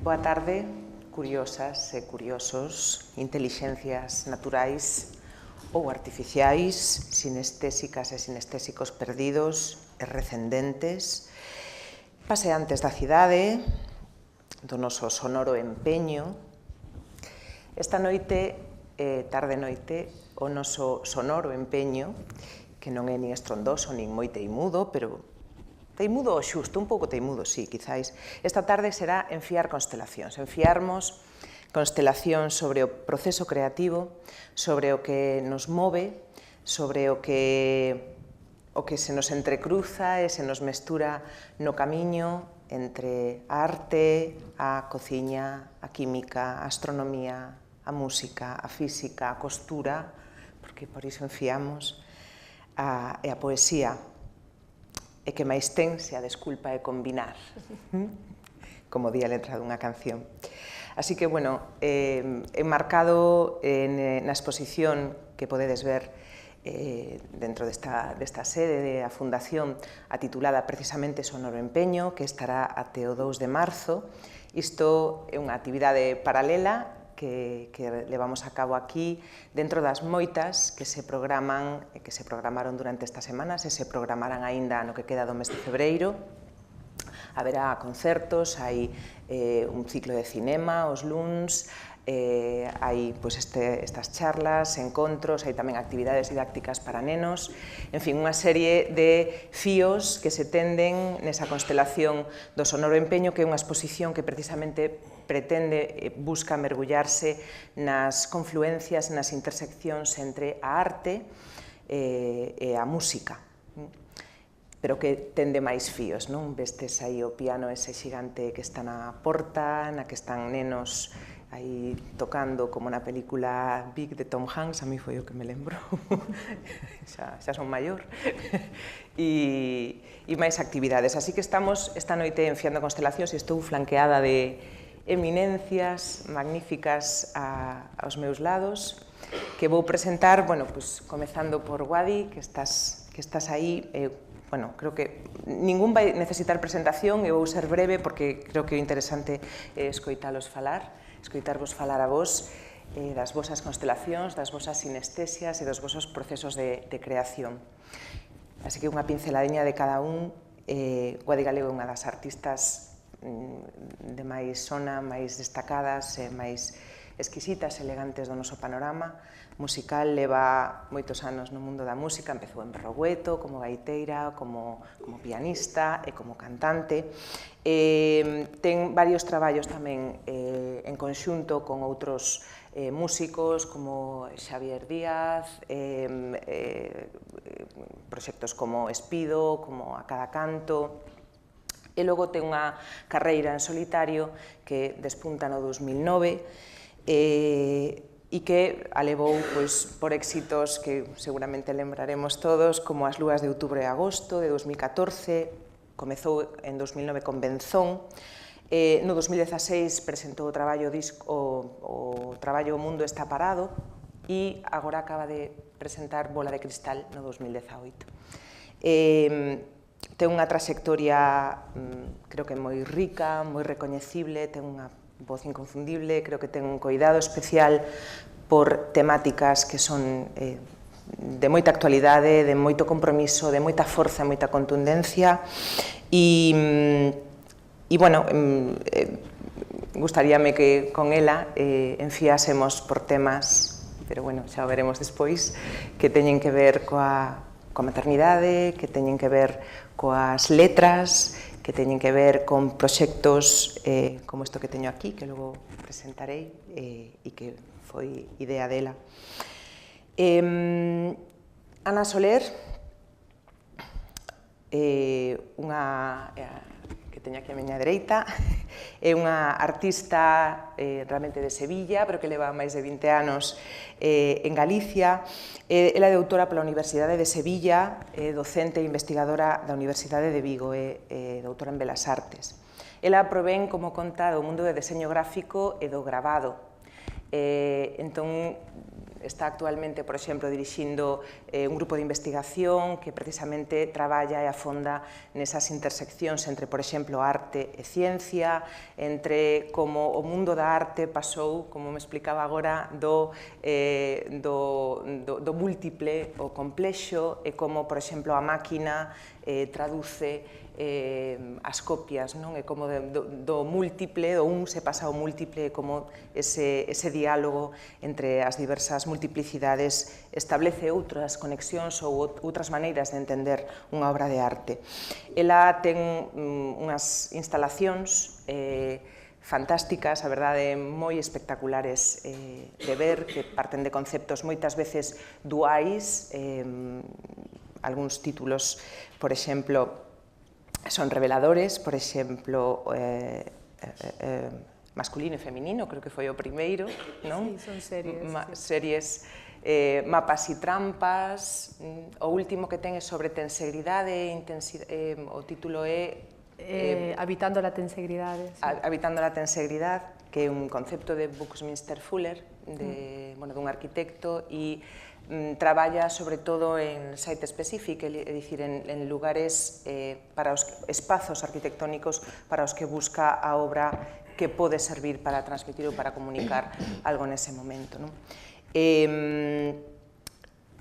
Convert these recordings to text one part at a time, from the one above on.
Boa tarde, curiosas e curiosos, intelixencias naturais ou artificiais, sinestésicas e sinestésicos perdidos e recendentes, paseantes da cidade, do noso sonoro empeño. Esta noite, tarde-noite, o noso sonoro empeño, que non é nin estrondoso, nin moi teimudo, pero teimudo o xusto, un pouco teimudo, sí, quizáis. Esta tarde será enfiar constelacións, enfiarmos constelacións sobre o proceso creativo, sobre o que nos move, sobre o que se nos entrecruza e se nos mestura no camiño entre a arte, a cociña, a química, a astronomía, a música, a física, a costura, porque por iso enfiamos, e a poesía, e que máis ten se a desculpa é combinar, como di a letra dunha canción. Así que, bueno, enmarcado na exposición que podedes ver dentro desta sede da Fundación, a titulada precisamente Sonoro Empeño, que estará até o 2 de marzo. Isto é unha actividade paralela que levamos a cabo aquí dentro das moitas que se programaron durante estas semanas e se programarán aínda no que queda do mes de febreiro. Haberá concertos, hai un ciclo de cinema, os luns, hai estas charlas, encontros, hai tamén actividades didácticas para nenos, en fin, unha serie de fíos que se tenden nesa constelación do Sonoro Empeño, que é unha exposición que precisamente pretende, busca mergullarse nas confluencias, nas interseccións entre a arte e a música, pero que tende máis fíos, non? Vestes aí o piano ese xigante que está na porta, na que están nenos aí tocando como na película Big de Tom Hanks, a mí foi o que me lembro, xa son maior, e máis actividades. Así que estamos esta noite enfiando constelacións e estou flanqueada de eminencias magníficas aos meus lados, que vou presentar, bueno, comezando por Guadi, que estás aí. Bueno, creo que ningún vai necesitar presentación, eu vou ser breve porque creo que o interesante é escoitarvos falar a vos das vosas constelacións, das vosas sinestesias e dos vosos procesos de creación. Así que unha pinceladiña de cada un. Guadi Galego é unha das artistas de máis sona, máis destacadas e máis exquisitas, elegantes do noso panorama musical. Leva moitos anos no mundo da música, empezou en Berrogueto, como gaiteira, como pianista e como cantante. Ten varios traballos tamén en conxunto con outros músicos como Xavier Díaz, proxectos como Espido, como A Cada Canto, e logo ten unha carreira en solitario que despunta no 2009 e que a levou por éxitos que seguramente lembraremos todos, como As lúas de outubro e agosto, de 2014, comezou en 2009 con Benzón, no 2016 presentou o traballo O mundo está parado e agora acaba de presentar Bola de cristal no 2018. Ten unha trayectoria, creo que moi rica, moi recoñecible, ten unha voz inconfundible, creo que ten un coidado especial por temáticas que son de moita actualidade, de moito compromiso, de moita forza, moita contundencia e, bueno, gustaríame que con ela enfiásemos por temas, pero, bueno, xa o veremos despois, que teñen que ver coa maternidade, que teñen que ver coas letras, que teñen que ver con proxectos como isto que teño aquí, que logo presentarei e que foi idea dela. Ana Soler, que teño aquí a miña dereita, é unha artista realmente de Sevilla, pero que leva máis de 20 anos en Galicia. Ela é doutora pola Universidade de Sevilla, docente e investigadora da Universidade de Vigo, e doutora en Belas Artes. Ela provén, como conta, do mundo do deseño gráfico e do gravado. Entón, está actualmente, por exemplo, dirixindo un grupo de investigación que precisamente traballa e afonda nesas interseccións entre, por exemplo, arte e ciencia, entre como o mundo da arte pasou, como me explicaba agora, do múltiple ao complexo e como, por exemplo, a máquina traduce as copias, non? E como do múltiple, do un se pasa ao múltiple, como ese diálogo entre as diversas multiplicidades establece outras conexións ou outras maneiras de entender unha obra de arte. Ela ten unhas instalacións fantásticas, a verdade, moi espectaculares de ver, que parten de conceptos moitas veces duais, algúns títulos, por exemplo, son reveladores, por exemplo, masculino e feminino, creo que foi o primeiro, non? Sí, son series. Series, mapas e trampas, o último que ten é sobre tensegridade e intensidade, o título é... Habitando la tensegridade. Sí. Habitando la tensegridade, que é un concepto de Buckminster Fuller, dun arquitecto, e traballa sobre todo en site specific, é dicir, en lugares para os espazos arquitectónicos para os que busca a obra que pode servir para transmitir ou para comunicar algo nese momento. E,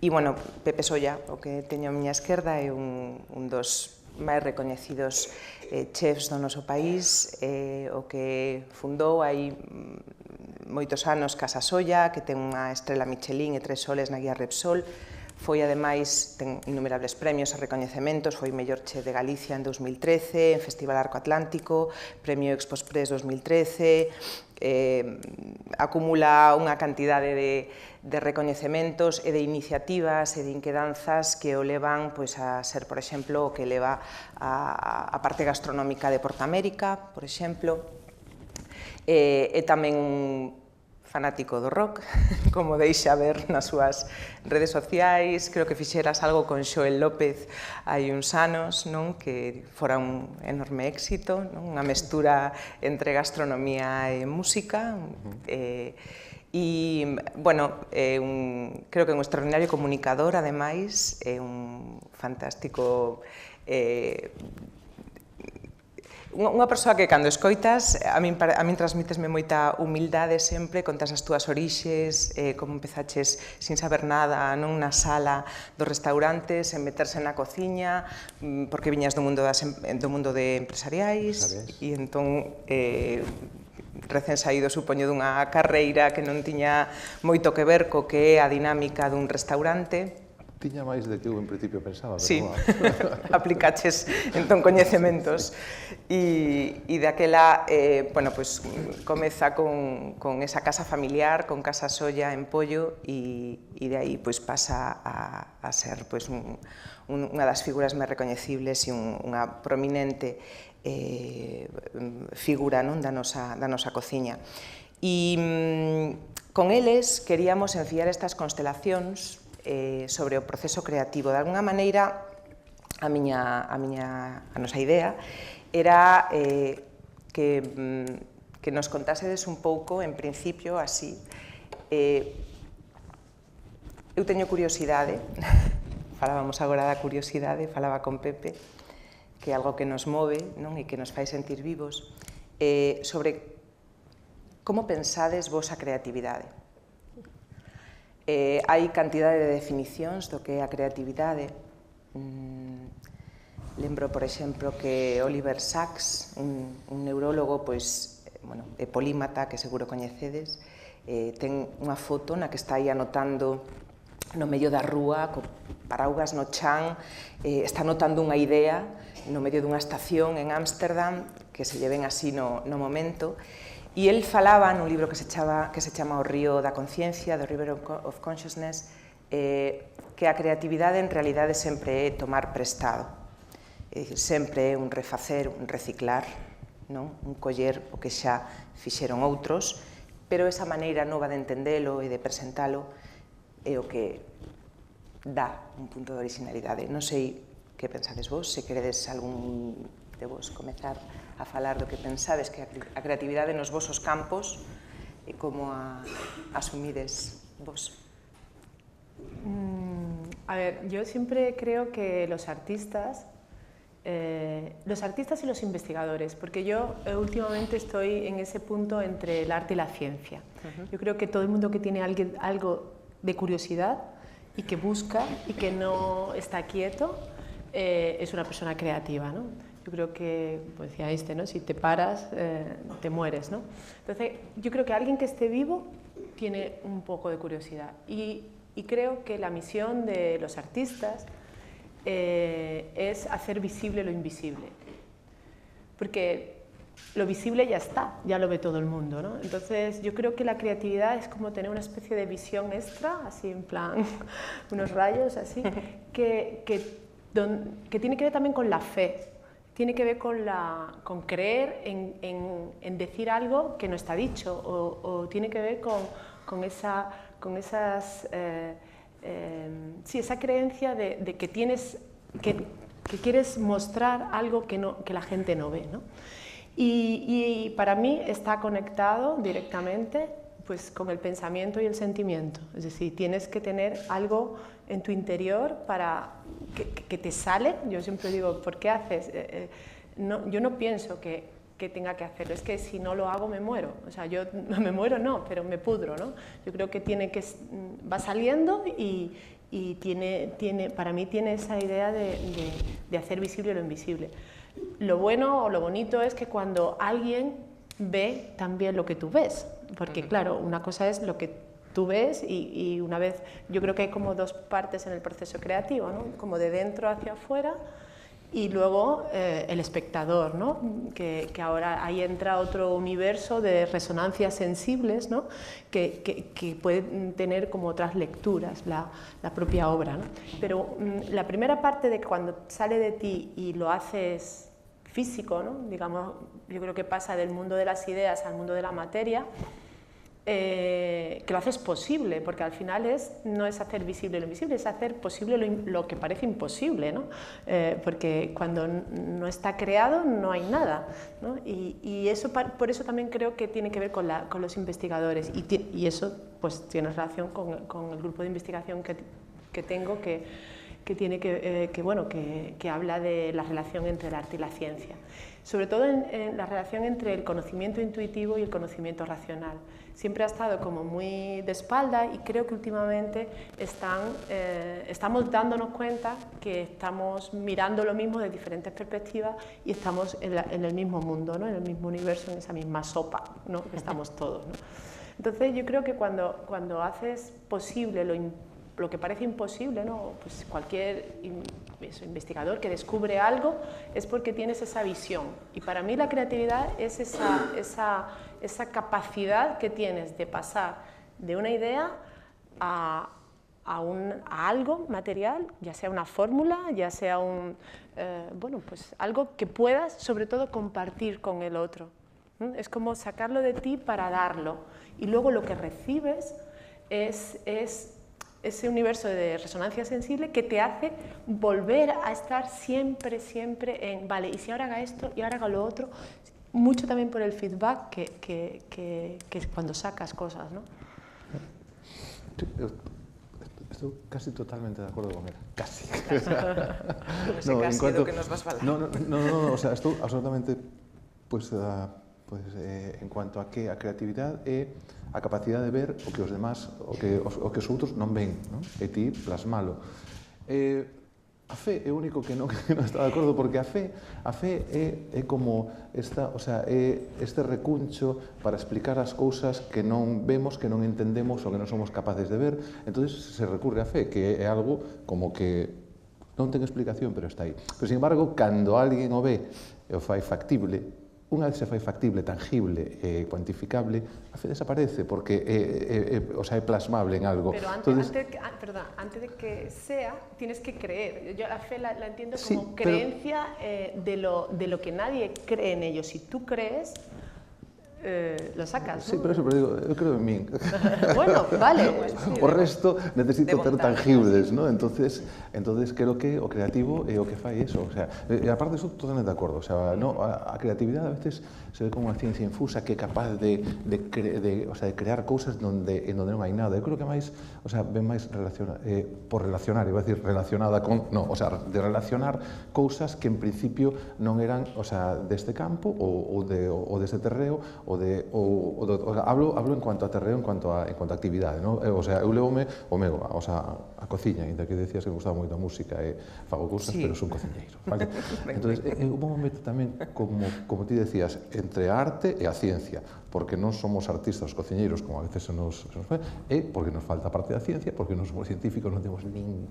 bueno, Pepe Solla, o que teño a miña esquerda, é un dos máis recoñecidos chefs do noso país, o que fundou aí moitos anos Casa Solla, que ten unha estrela Michelin e 3 soles na guía Repsol. Foi, ademais, ten innumerables premios e recoñecementos, foi mellor chef de Galicia en 2013, en Festival Arco Atlántico, Premio Expo Express 2013, acumula unha cantidade de recoñecementos e de iniciativas e de inquedanzas que o levan a ser, por exemplo, o que leva a parte gastronómica de Portamérica, por exemplo, e tamén un fanático do rock, como deixa ver nas súas redes sociais. Creo que fixeras algo con Xoel López hai uns anos, que fora un enorme éxito, unha mestura entre gastronomía e música. E, bueno, creo que é un extraordinario comunicador, ademais, é un fantástico... Unha persoa que, cando escoitas, a min transmítesme moita humildade sempre, contas as túas orixes, como empezaches sin saber nada na sala dos restaurantes, en meterse na cociña, porque viñas do mundo de empresariais, e entón recén saído, supoño, dunha carreira que non tiña moito que ver co que é a dinámica dun restaurante. Tiña máis de que eu en principio pensaba, pero sí, aplicaches entón coñecementos e daquela, bueno, pois comeza con esa casa familiar, con Casa Solla en Pollo, e de aí pois pasa a ser pois unha das figuras máis recoñecibles e unha prominente figura da nosa cociña. E con eles queríamos enfiar estas constelacións sobre o proceso creativo. De alguna maneira, a nosa idea era que nos contásedes un pouco, en principio, así. Eu teño curiosidade, falábamos agora da curiosidade, falaba con Pepe, que é algo que nos move e que nos fai sentir vivos, sobre como pensades vos a creatividade. Hai cantidade de definicións do que é a creatividade. Lembro, por exemplo, que Oliver Sacks, un neurólogo, é polímata, que seguro coñecedes, ten unha foto na que está aí anotando no medio da rúa, co paraugas no chan, está anotando unha idea no medio dunha estación en Ámsterdam, que se lle ven así no momento. E el falaba nun libro que se chama O río da conciencia, The River of Consciousness, que a creatividade en realidade sempre é tomar prestado. É dicir, sempre é un refacer, un reciclar, un coller o que xa fixeron outros, pero esa maneira nova de entendelo e de presentalo é o que dá un punto de originalidade. Non sei que pensades vos, se queredes algún de vos comezar a falar do que pensades que a creatividade nos vosos campos e como a asumides vos. A ver, yo siempre creo que los artistas y los investigadores, porque yo últimamente estoy en ese punto entre el arte y la ciencia. Yo creo que todo el mundo que tiene algo de curiosidad y que busca y que no está quieto es una persona creativa, ¿no? Yo creo que, pues decía Einstein, ¿no? Si te paras, te mueres, ¿no? Entonces, yo creo que alguien que esté vivo tiene un poco de curiosidad y creo que la misión de los artistas es hacer visible lo invisible, porque lo visible ya está, ya lo ve todo el mundo, ¿no? Entonces yo creo que la creatividad es como tener una especie de visión extra, así en plan, unos rayos así, que tiene que ver también con la fe, tiene que ver con creer en decir algo que no está dicho, o tiene que ver con esas... sí, esa creencia de que quieres mostrar algo que la gente no ve, ¿no? Y para mí está conectado directamente pues, con el pensamiento y el sentimiento. Es decir, tienes que tener algo en tu interior para que te sale. Yo siempre digo, ¿por qué haces? Yo no pienso que tenga que hacerlo, es que si no lo hago me muero, o sea, yo me muero no, pero me pudro, ¿no? Yo creo que va saliendo y para mí tiene esa idea de hacer visible lo invisible. Lo bueno o lo bonito es que cuando alguien ve también lo que tú ves, porque claro, una cosa es lo que tú ves y una vez, yo creo que hay como dos partes en el proceso creativo, ¿no? Como de dentro hacia afuera, y luego el espectador, ¿no? que ahora ahí entra otro universo de resonancias sensibles, ¿no? que pueden tener como otras lecturas la propia obra, ¿no? Pero la primera parte de cuando sale de ti y lo haces físico, ¿no? Digamos, yo creo que pasa del mundo de las ideas al mundo de la materia, que lo haces posible, porque al final no es hacer visible lo invisible, es hacer posible lo que parece imposible, ¿no? Porque cuando no está creado no hay nada, ¿no? Y eso, por eso también creo que tiene que ver con los investigadores y eso pues tiene relación con el grupo de investigación que tengo que habla de la relación entre el arte y la ciencia, sobre todo en la relación entre el conocimiento intuitivo y el conocimiento racional. Siempre ha estado como muy de espalda y creo que últimamente estamos dándonos cuenta que estamos mirando lo mismo de diferentes perspectivas y estamos en el mismo mundo, ¿no? En el mismo universo, en esa misma sopa, ¿no? Que estamos todos, ¿no? Entonces yo creo que cuando haces posible lo que parece imposible, ¿no? Pues cualquier investigador que descubre algo es porque tienes esa visión. Y para mí la creatividad es esa capacidad que tienes de pasar de una idea a algo material, ya sea una fórmula, ya sea pues algo que puedas, sobre todo, compartir con el otro. Es como sacarlo de ti para darlo. Y luego lo que recibes es ese universo de resonancia sensible que te hace volver a estar siempre en, vale, y si ahora haga esto y ahora haga lo otro, mucho también por el feedback que es cuando sacas cosas, ¿no? Estoy casi totalmente de acuerdo con él, casi. No, casi lo que nos vas a hablar. No, o sea, estoy absolutamente, pues en cuanto a creatividade e a capacidade de ver o que os demás, o que os outros non ven, non? E ti plasmalo. A fe é o único que non está de acordo, porque a fe é como este recuncho para explicar as cousas que non vemos, que non entendemos ou que non somos capaces de ver. Entón se recurre a fe, que é algo como que non ten explicación, pero está aí. Pero, sin embargo, cando alguén o ve e o fai factible, unha vez se fai factible, tangible e cuantificable, a fe desaparece porque é plasmable en algo. Pero antes de que sea, tienes que creer. Yo la fe la entiendo como creencia de lo que nadie cree en ello. Si tú crees, lo sacas, Sí, ¿no? pero digo, eu creo en min. Bueno, vale. O resto necesito ter montar, tangibles, ¿no? Entonces creo que o creativo é o que fai eso, o sea, e aparte estou totalmente de acordo, o sea, no, a creatividade a veces se ve como unha ciencia infusa que é capaz de crear cousas en donde non hai nada. Eu creo que máis, o sea, ben máis por relacionar, iba a decir relacionada con, no, o sea, de relacionar cousas que en principio non eran, o sea, deste campo ou deste terreo, hablo en cuanto a terreo, en cuanto a actividade, ¿no? O sea, eu levome o meu, o sea, a cociña, ainda que decías que me gustaba moito a música e fago cousas, Sí. pero son cociñeiro, vale? Entonces, eu vou meto tamén, como ti decías, entre a arte e a ciencia, porque non somos artistas cociñeiros, como a veces se nos fai, e porque nos falta parte da ciencia, porque non somos científicos, non temos nin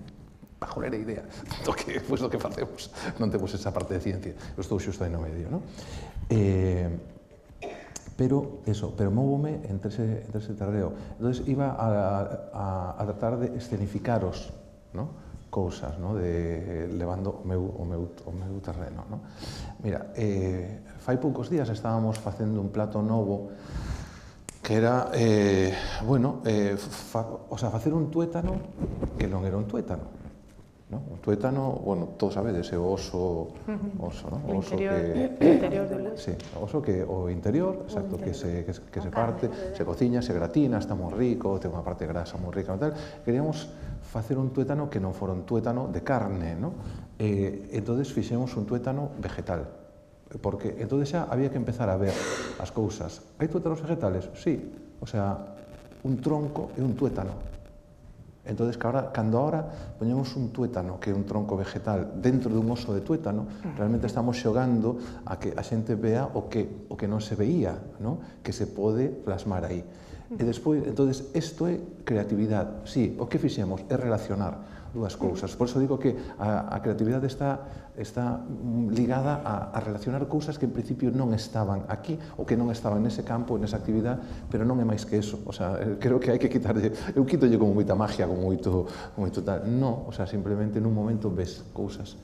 pajolera idea do que facemos, non temos esa parte de ciencia, eu estou xusto aí no medio, ¿no? Pero móvome entre ese terreo. Entonces iba a tratar de escenificaros, ¿no? Cousas, ¿no? Levando o meu terreno, ¿no? Mira, fai poucos días estábamos facendo un plato novo que era, facer un tuétano que non era un tuétano. ¿No? Un tuétano, bueno, todos sabedes, é o oso, ¿no? O interior do oso. Sí, o oso que o interior, exacto, que se parte, se cociña, se gratina, está moi rico, ten unha parte grasa moi rica e tal. Queríamos facer un tuétano que non fora un tuétano de carne, ¿no? Entonces fixemos un tuétano vegetal, porque entonces xa había que empezar a ver as cousas. Hai tuétanos vegetales? Sí, o sea, un tronco e un tuétano. Entonces, cando ahora poñemos un tuétano, que é un tronco vegetal, dentro dun oso de tuétano, realmente estamos xogando a que a xente vea o que non se veía, ¿no? Que se pode plasmar aí. E despois, entonces, isto é creatividade. Sí, o que fixemos é relacionar dúas cousas. Por eso digo que a creatividade está ligada a relacionar cousas que en principio non estaban aquí ou que non estaban nese campo, nesa actividade, pero non é máis que eso. O sea, creo que hai que quitarlle, eu quitolle como moita magia, como moito tal. No, o sea, simplemente nun momento ves cousas.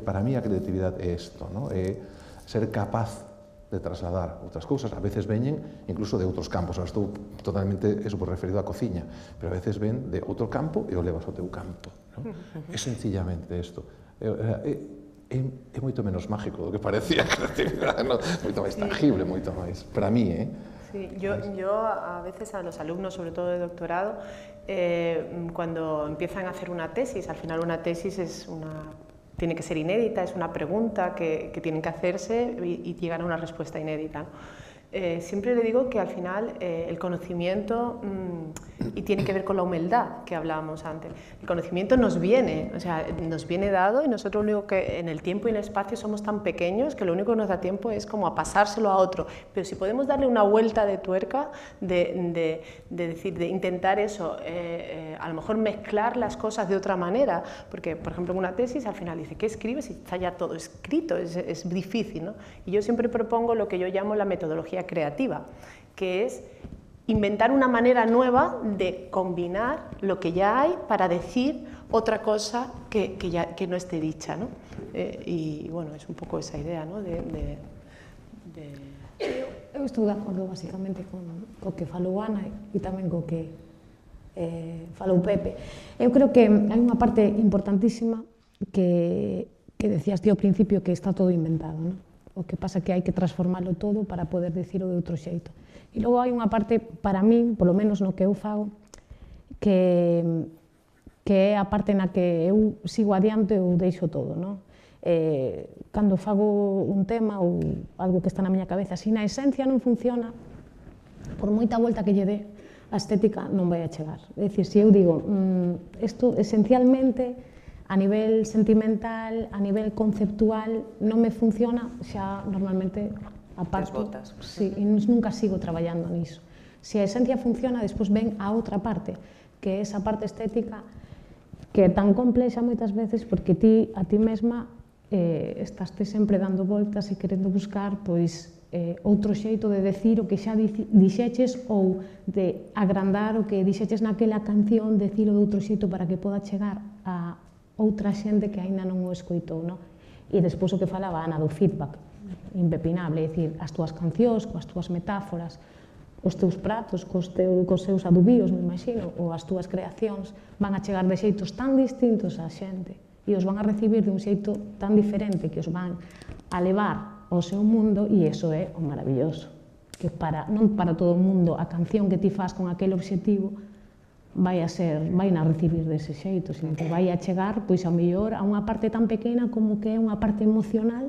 Para mí a creatividade é isto, ¿no? É ser capaz de trasladar outras cousas. A veces veñen incluso de outros campos. Ahora estou totalmente referido á cociña, pero a veces ven de outro campo e o levas ao teu campo, ¿no? É sencillamente isto. É moito menos mágico do que parecía a creatividade, ¿no? Moito máis tangible, moito máis. Para mí, Sí, yo a veces a los alumnos, sobre todo de doctorado, cuando empiezan a hacer una tesis, al final una tesis tiene que ser inédita, es una pregunta que tienen que hacerse y llegar a una respuesta inédita, ¿no? Siempre le digo que al final el conocimiento, y tiene que ver con la humildad que hablábamos antes, el conocimiento nos viene, o sea, nos viene dado y nosotros lo único que en el tiempo y en el espacio somos tan pequeños que lo único que nos da tiempo es como a pasárselo a otro, pero si podemos darle una vuelta de tuerca, de intentar eso, a lo mejor mezclar las cosas de otra manera, porque por ejemplo en una tesis al final dice, ¿qué escribes? Y está ya todo escrito, es difícil, ¿no? Y yo siempre propongo lo que yo llamo la metodología creativa, que es inventar una manera nueva de combinar lo que ya hay para decir otra cosa que no esté dicha, ¿no? Y bueno, es un poco esa idea, ¿no? Eu estou de acordo basicamente co que falou Ana e tamén co que falou Pepe. Eu creo que hai unha parte importantísima que decías ti ao principio que está todo inventado, non? O que pasa que hai que transformarlo todo para poder dicilo de outro xeito. E logo hai unha parte, para min, polo menos no que eu fago, que é a parte na que eu sigo adiante ou deixo todo, non? Cando fago un tema ou algo que está na miña cabeza, se na esencia non funciona, por moita volta que lle dé, a estética non vai a chegar. É dicir, se eu digo, isto esencialmente a nivel sentimental, a nivel conceptual, non me funciona, xa normalmente aparto. Desbotas. Sí, e nunca sigo traballando niso. Se a esencia funciona, despois ven a outra parte, que é esa parte estética que é tan complexa moitas veces porque a ti mesma estaste sempre dando voltas e querendo buscar outro xeito de decir o que xa dixeches ou de agrandar o que dixeches naquela canción, decilo de outro xeito para que poda chegar a outra xente que aínda non o escoitou, non? E despois o que falaba Ana do feedback. impepinable, é dicir, as túas cancións, coas túas metáforas, os teus pratos, cos seus adubíos, me imagino, ou as túas creacións, van a chegar de xeitos tan distintos á xente e os van a recibir de un xeito tan diferente que os van a levar ao seu mundo, e iso é o maravilloso, que non para todo o mundo a canción que ti faz con aquele obxectivo vai a recibir dese xeito, sino que vai a chegar, pois, ao mellor, a unha parte tan pequena como que é unha parte emocional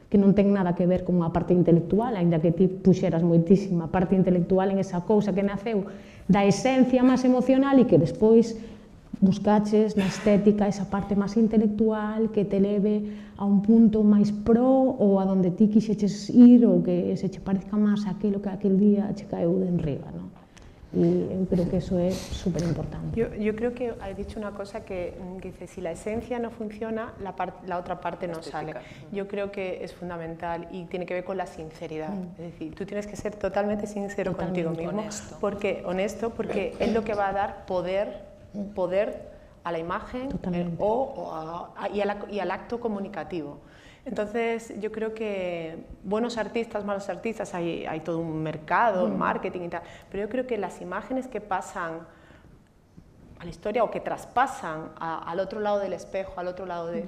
que non ten nada que ver con unha parte intelectual, aínda que ti puxeras moitísima parte intelectual en esa cousa que naceu da esencia máis emocional e que despois buscaches na estética esa parte máis intelectual que te leve a un punto máis pro ou a donde ti quixeches ir ou que se che parezca máis aquilo que aquel día che caeu de enriba, non? Y yo creo que eso es súper importante. Yo creo que has dicho una cosa que dice, si la esencia no funciona, la otra parte no sale. Yo creo que es fundamental y tiene que ver con la sinceridad. Es decir, tú tienes que ser totalmente sincero contigo mismo, honesto, porque es lo que va a dar poder a la imagen y al acto comunicativo. Entonces, yo creo que buenos artistas, malos artistas, hay todo un mercado, marketing y tal, pero yo creo que las imágenes que pasan a la historia o que traspasan al otro lado del espejo, al otro lado de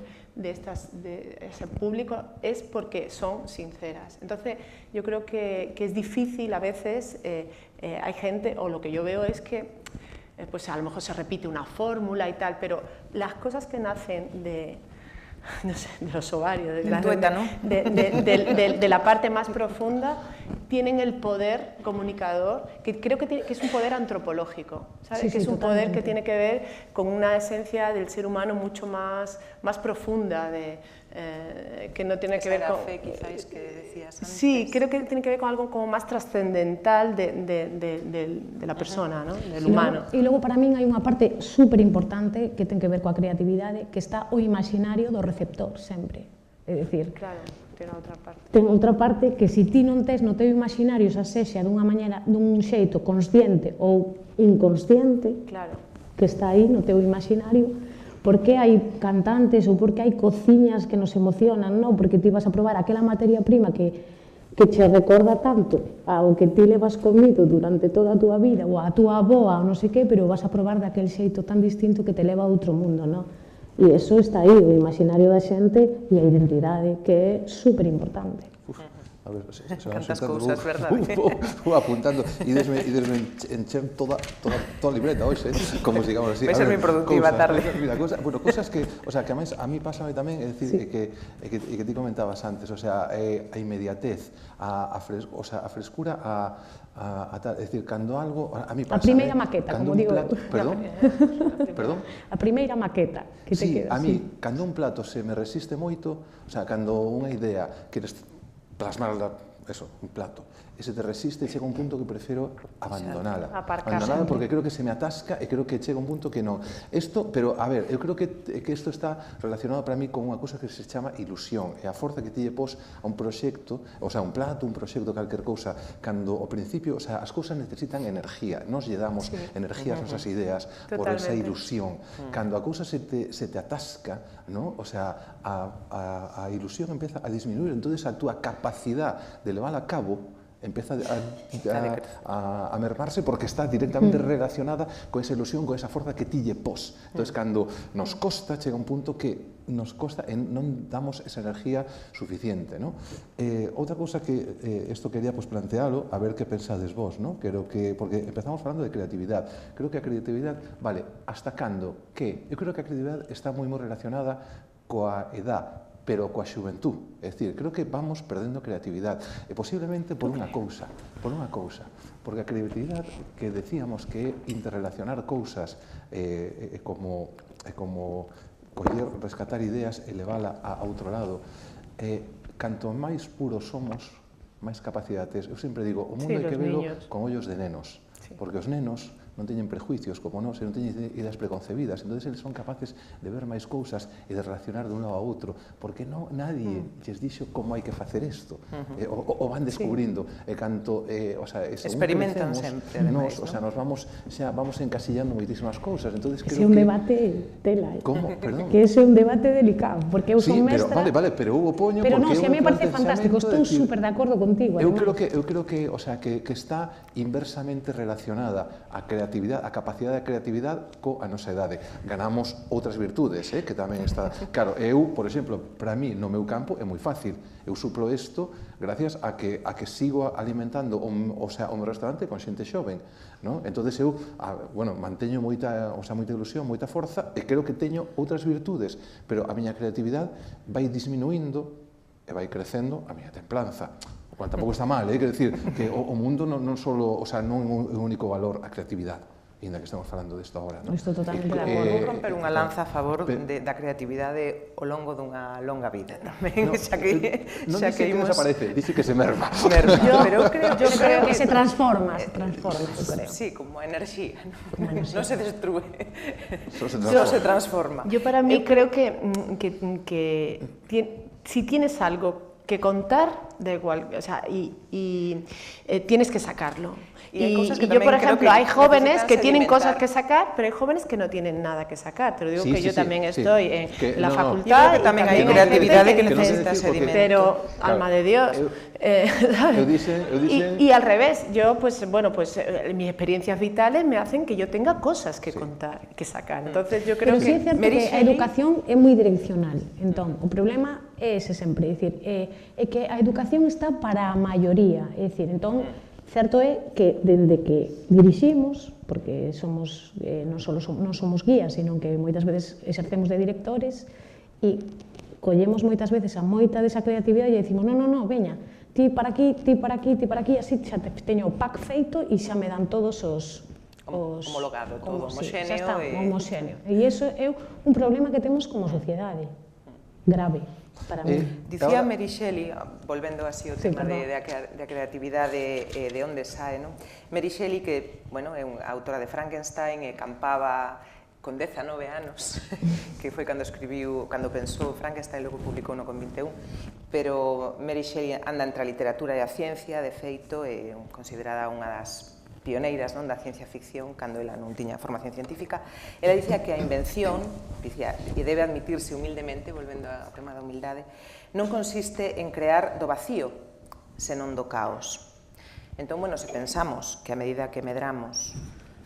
ese público, es porque son sinceras. Entonces, yo creo que es difícil a veces, hay gente, o lo que yo veo es que pues a lo mejor se repite una fórmula y tal, pero las cosas que nacen de los ovarios, de la parte más profunda, tienen el poder comunicador, que creo que es un poder antropológico, ¿sabes? Sí, que es un poder que tiene que ver con una esencia del ser humano mucho más profunda, que no tiene que ver con... fe, quizás, que decías antes. Sí, creo que tiene que ver con algo como más trascendental de la persona, ¿no? Del humano. E logo, para min, hai unha parte super importante que ten que ver coa creatividade, que está o imaginario do receptor, sempre. É dicir, claro, ten outra parte. Ten outra parte que, se ti non tes no teu imaginario, xa sexa dunha maneira, dun xeito consciente ou inconsciente, claro, que está aí no teu imaginario, por que hai cantantes ou por que hai cociñas que nos emocionan, non? Porque ti vas a probar aquela materia prima que che recorda tanto ao que ti levas comido durante toda a túa vida, ou a túa aboa, ou non sei que, pero vas a probar daquele xeito tan distinto que te leva a outro mundo, non? E iso está aí, o imaginario da xente e a identidade, que é super importante. A ver, se van Cantas sentando, cousas, verdade? apuntando, e desme encher toda a libreta hoxe, como digamos así. Vai ser moi productiva a tarde. Mira, cosas que, o sea, que a máis a mí pásame tamén, é dicir, que ti comentabas antes, o sea, a inmediatez, a frescura, a tal, é dicir, cando algo, a mí pasa. A primeira maqueta, como digo. Perdón? A primeira maqueta que te queda. Sí, a mí, cando un plato se me resiste moito, o sea, cando unha idea queres plasmar un plato, e se te resiste, chega un punto que prefiro abandonala. Abandonala porque creo que se me atasca e creo que chega un punto que non. Pero, a ver, eu creo que isto está relacionado para mí con unha cousa que se chama ilusión, e a forza que ti lle pos a un proxecto, o sea, un plato, un proxecto, calquer cousa, cando ao principio, o sea, as cousas necesitan energía, nos lle damos energía ás nosas ideas por esa ilusión. Cando a cousa se te atasca, ¿no? O sea, a ilusión empeza a disminuir, entonces a túa capacidade de levar a cabo empeza a mermarse porque está directamente relacionada con esa ilusión, con esa forza que ti lle pos. Entón, cando nos costa, chega un punto que nos costa e non damos esa energía suficiente, ¿no? Outra cousa que isto quería plantealo, a ver que pensades vos, ¿no? Porque empezamos falando de creatividade. Creo que a creatividade, vale, hasta cando que? Eu creo que a creatividade está moi relacionada coa edad, pero coa xuventú. É dicir, creo que vamos perdendo creatividade, e posiblemente por unha cousa, porque a creatividade que decíamos que é interrelacionar cousas como coller, rescatar ideas e levala a outro lado, canto máis puros somos, máis capacidades. Eu sempre digo, o mundo hai que velo con ollos de nenos, porque os nenos non teñen prejuicios como nós, e non teñen ideas preconcebidas, entonces eles son capaces de ver máis cousas e de reaccionar de un lado a outro, porque nadie lles dixo como hai que facer isto, o van descubrindo, e canto, o sea, experimentan sempre, ademais, o sea, nos vamos encasillando moitísimas cousas, entonces creo que... É un debate tela, Como? Perdón? Que ese é un debate delicado, porque eu son mestra... Vale, pero hubo poño... Pero non, se a mí me parece fantástico, estou super de acordo contigo. Eu creo que, o sea, que está inversamente relacionada a creatividade, a capacidade de creatividade coa nosa idade. Ganamos outras virtudes, que tamén está... Claro, eu, por exemplo, para mí, no meu campo, é moi fácil. Eu suplo isto gracias a que sigo alimentando o meu restaurante con xente xoven, non? Entonces eu, manteño moita ilusión, moita forza, e creo que teño outras virtudes, pero a miña creatividade vai disminuindo e vai crecendo a miña templanza. O cual tampouco está mal, quero dicir que o mundo non solo, o sea, non é un único valor a creatividade, ainda que estamos falando disto agora, non? Estou totalmente de acordo. Vou romper unha lanza a favor da creatividade ao longo dunha longa vida tamén, xa que non dice que desaparece, dice que se merma. Pero yo creo que se transforma, eu creo. Sí, como enerxía, non se destrúe, só se transforma. Yo para mí creo que si tienes algo que contar, da igual, o sea, tienes que sacarlo. Y yo, por ejemplo, hay jóvenes que tienen cosas que sacar, pero hay jóvenes que no tienen nada que sacar. Te lo digo que yo también estoy en la facultad. Yo creo que también hay creatividad que necesita sedimentar. Pero, alma de Dios, y al revés, yo, pues, bueno, pues mis experiencias vitales me hacen que yo tenga cosas que contar, que sacar. Entonces, yo creo que... Pero sí é certo que a educación é moi direccional. Entón, o problema é ese sempre, é dicir, é que a educación está para a maioría, é dicir, entón, certo é que dende que diriximos, porque non somos guías, sino que moitas veces exercemos de directores e collemos moitas veces a moita desa creatividade e decimos, non, veña, ti para aquí, ti para aquí, ti para aquí, así xa teño o pack feito e xa me dan todos os homologado, todo homoxéneo. Xa está, homoxéneo. E iso é un problema que temos como sociedade, grave. Dicía Mary Shelley, volvendo así ao tema da creatividade de onde sae, Mary Shelley, que é unha autora de Frankenstein e campaba con 19 anos, que foi cando pensou Frankenstein, logo publicou con 21, pero Mary Shelley anda entre a literatura e a ciencia, de feito, é considerada unha das pioneiras da ciencia ficción, cando ela non tiña formación científica. Ela dicía que a invención, e debe admitirse humildemente, volvendo ao tema da humildade, non consiste en crear do vacío, senón do caos. Entón, se pensamos que a medida que medramos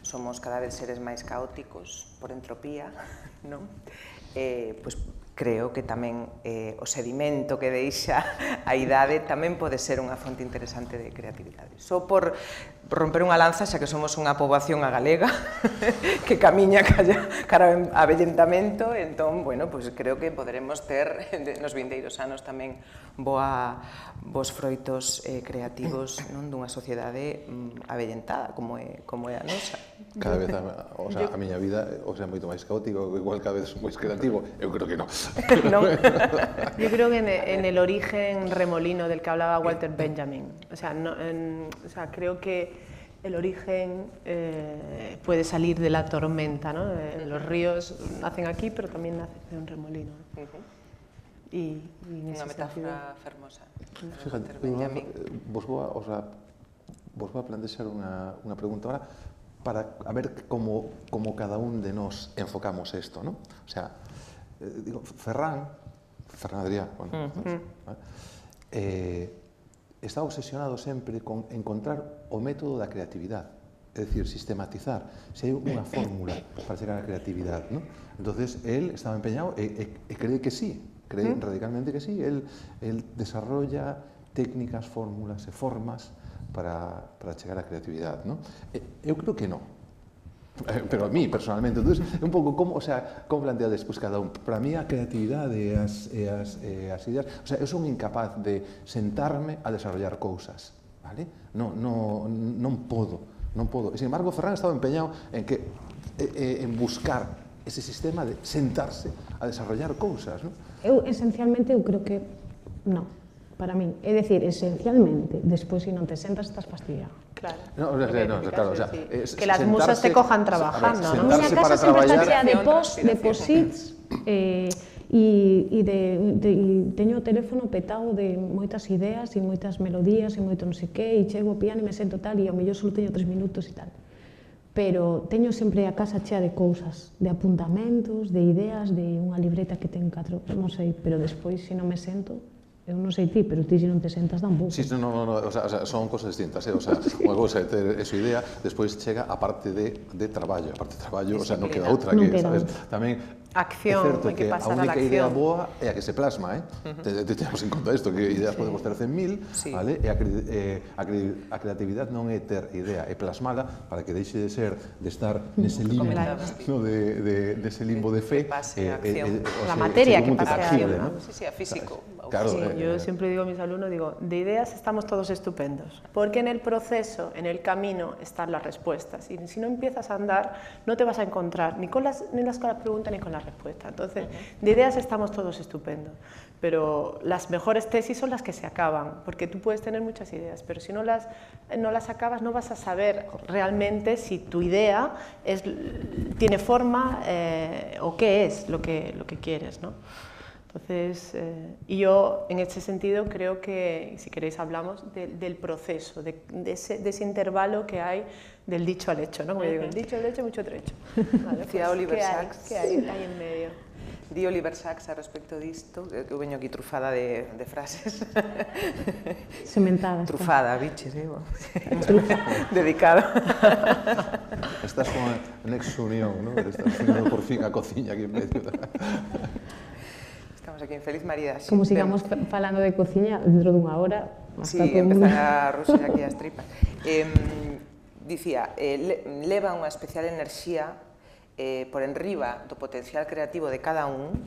somos cada vez seres máis caóticos por entropía, pois creo que tamén o sedimento que deixa a idade tamén pode ser unha fonte interesante de creatividade. Só por romper unha lanza, xa que somos unha poboación galega que camiña cara ao avellentamento, entón, creo que poderemos ter nos vindeiros anos tamén bons froitos creativos dunha sociedade avellentada como é a nosa. Cada vez, a miña vida é moito máis caótico, igual cada vez máis creativo, eu creo que non. Yo creo que en el origen remolino del que hablaba Walter Benjamin, o sea, creo que el origen puede salir de la tormenta, ¿no? Los ríos nacen aquí, pero también nacen de un remolino. Y unha metáfora fermosa. Fíjate, vos vou a plantexar unha pregunta ahora para ver como cada un de nós enfocamos isto, ¿no? O sea, digo, Ferran Adrià, está obsesionado sempre con encontrar o método da creatividade, é dicir, sistematizar se hai unha fórmula para chegar á creatividade, ¿no? Entonces, él estaba empeñado e cree que sí, cree radicalmente que sí, él desarrolla técnicas, fórmulas e formas para chegar á creatividade, ¿no? Eu creo que non. Pero a mí, personalmente, entonces, é un pouco como planteades despois cada un. Para mí, a creatividade e as ideas, eu son incapaz de sentarme a desarrollar cousas, vale? Non podo. E, sin embargo, Ferran estaba empeñado en buscar ese sistema de sentarse a desarrollar cousas, non? Esencialmente, eu creo que non. Para min, é dicir, esencialmente, despois se non te sentas estás fastidiado. Claro. Claro, o sea, que las musas te cojan trabajando, ¿no? A miña casa sempre está chea de Respiración. posits teño o teléfono petado de moitas ideas e moitas melodías e moito non sei que, e chego ao piano e me sento tal e ao mellor só teño 3 minutos e tal. Pero teño sempre a casa chea de cousas, de apuntamentos, de ideas, de unha libreta que ten 4, non sei, pero despois se non me sento, eu non sei ti, pero ti se non te sentas dá un pouco. Sí, no, o sea, son cosas distintas, o sea, unha cousa é ter esa idea, despois chega a parte de traballo, o sea, non queda outra que, sabes, tamén acción, é certo hai que que a pasar a la única idea acción. boa é a que se plasma, temos en conta isto, que ideas podemos ter 100.000, vale? E a creatividade non é ter idea, é plasmala para que deixe de ser, de estar nese limbo, dese limbo de fe, la materia que pase a acción, sí, a físico. Claro, yo siempre digo a mis alumnos, digo, de ideas estamos todos estupendos, porque en el proceso, en el camino, están las respuestas. Y si no empiezas a andar, no te vas a encontrar ni con las preguntas ni con la respuesta. Entonces, de ideas estamos todos estupendos, pero las mejores tesis son las que se acaban, porque tú puedes tener muchas ideas, pero si no las acabas, no vas a saber realmente si tu idea tiene forma o qué es lo que quieres, ¿no? Entonces, y yo en este sentido creo que, si queréis hablamos del proceso, de ese intervalo que hay del dicho al hecho, ¿no? Como yo digo, el dicho al hecho, mucho trecho. Vale, Decía pues, Oliver Sacks. ¿Qué hay en medio? Di Oliver Sacks a respecto disto, que eu veño aquí trufada de frases. Sementadas. Trufada, biches, dedicado. Estás con a Nexo Unión, ¿no? Estás uniendo por fin a cociña aquí en medio. Estamos aquí en Feliz María. Como sigamos falando de cociña, dentro dunha hora, sí, empezan a ruxer aquí as tripas. Dicía, leva unha especial enerxía por enriba do potencial creativo de cada un,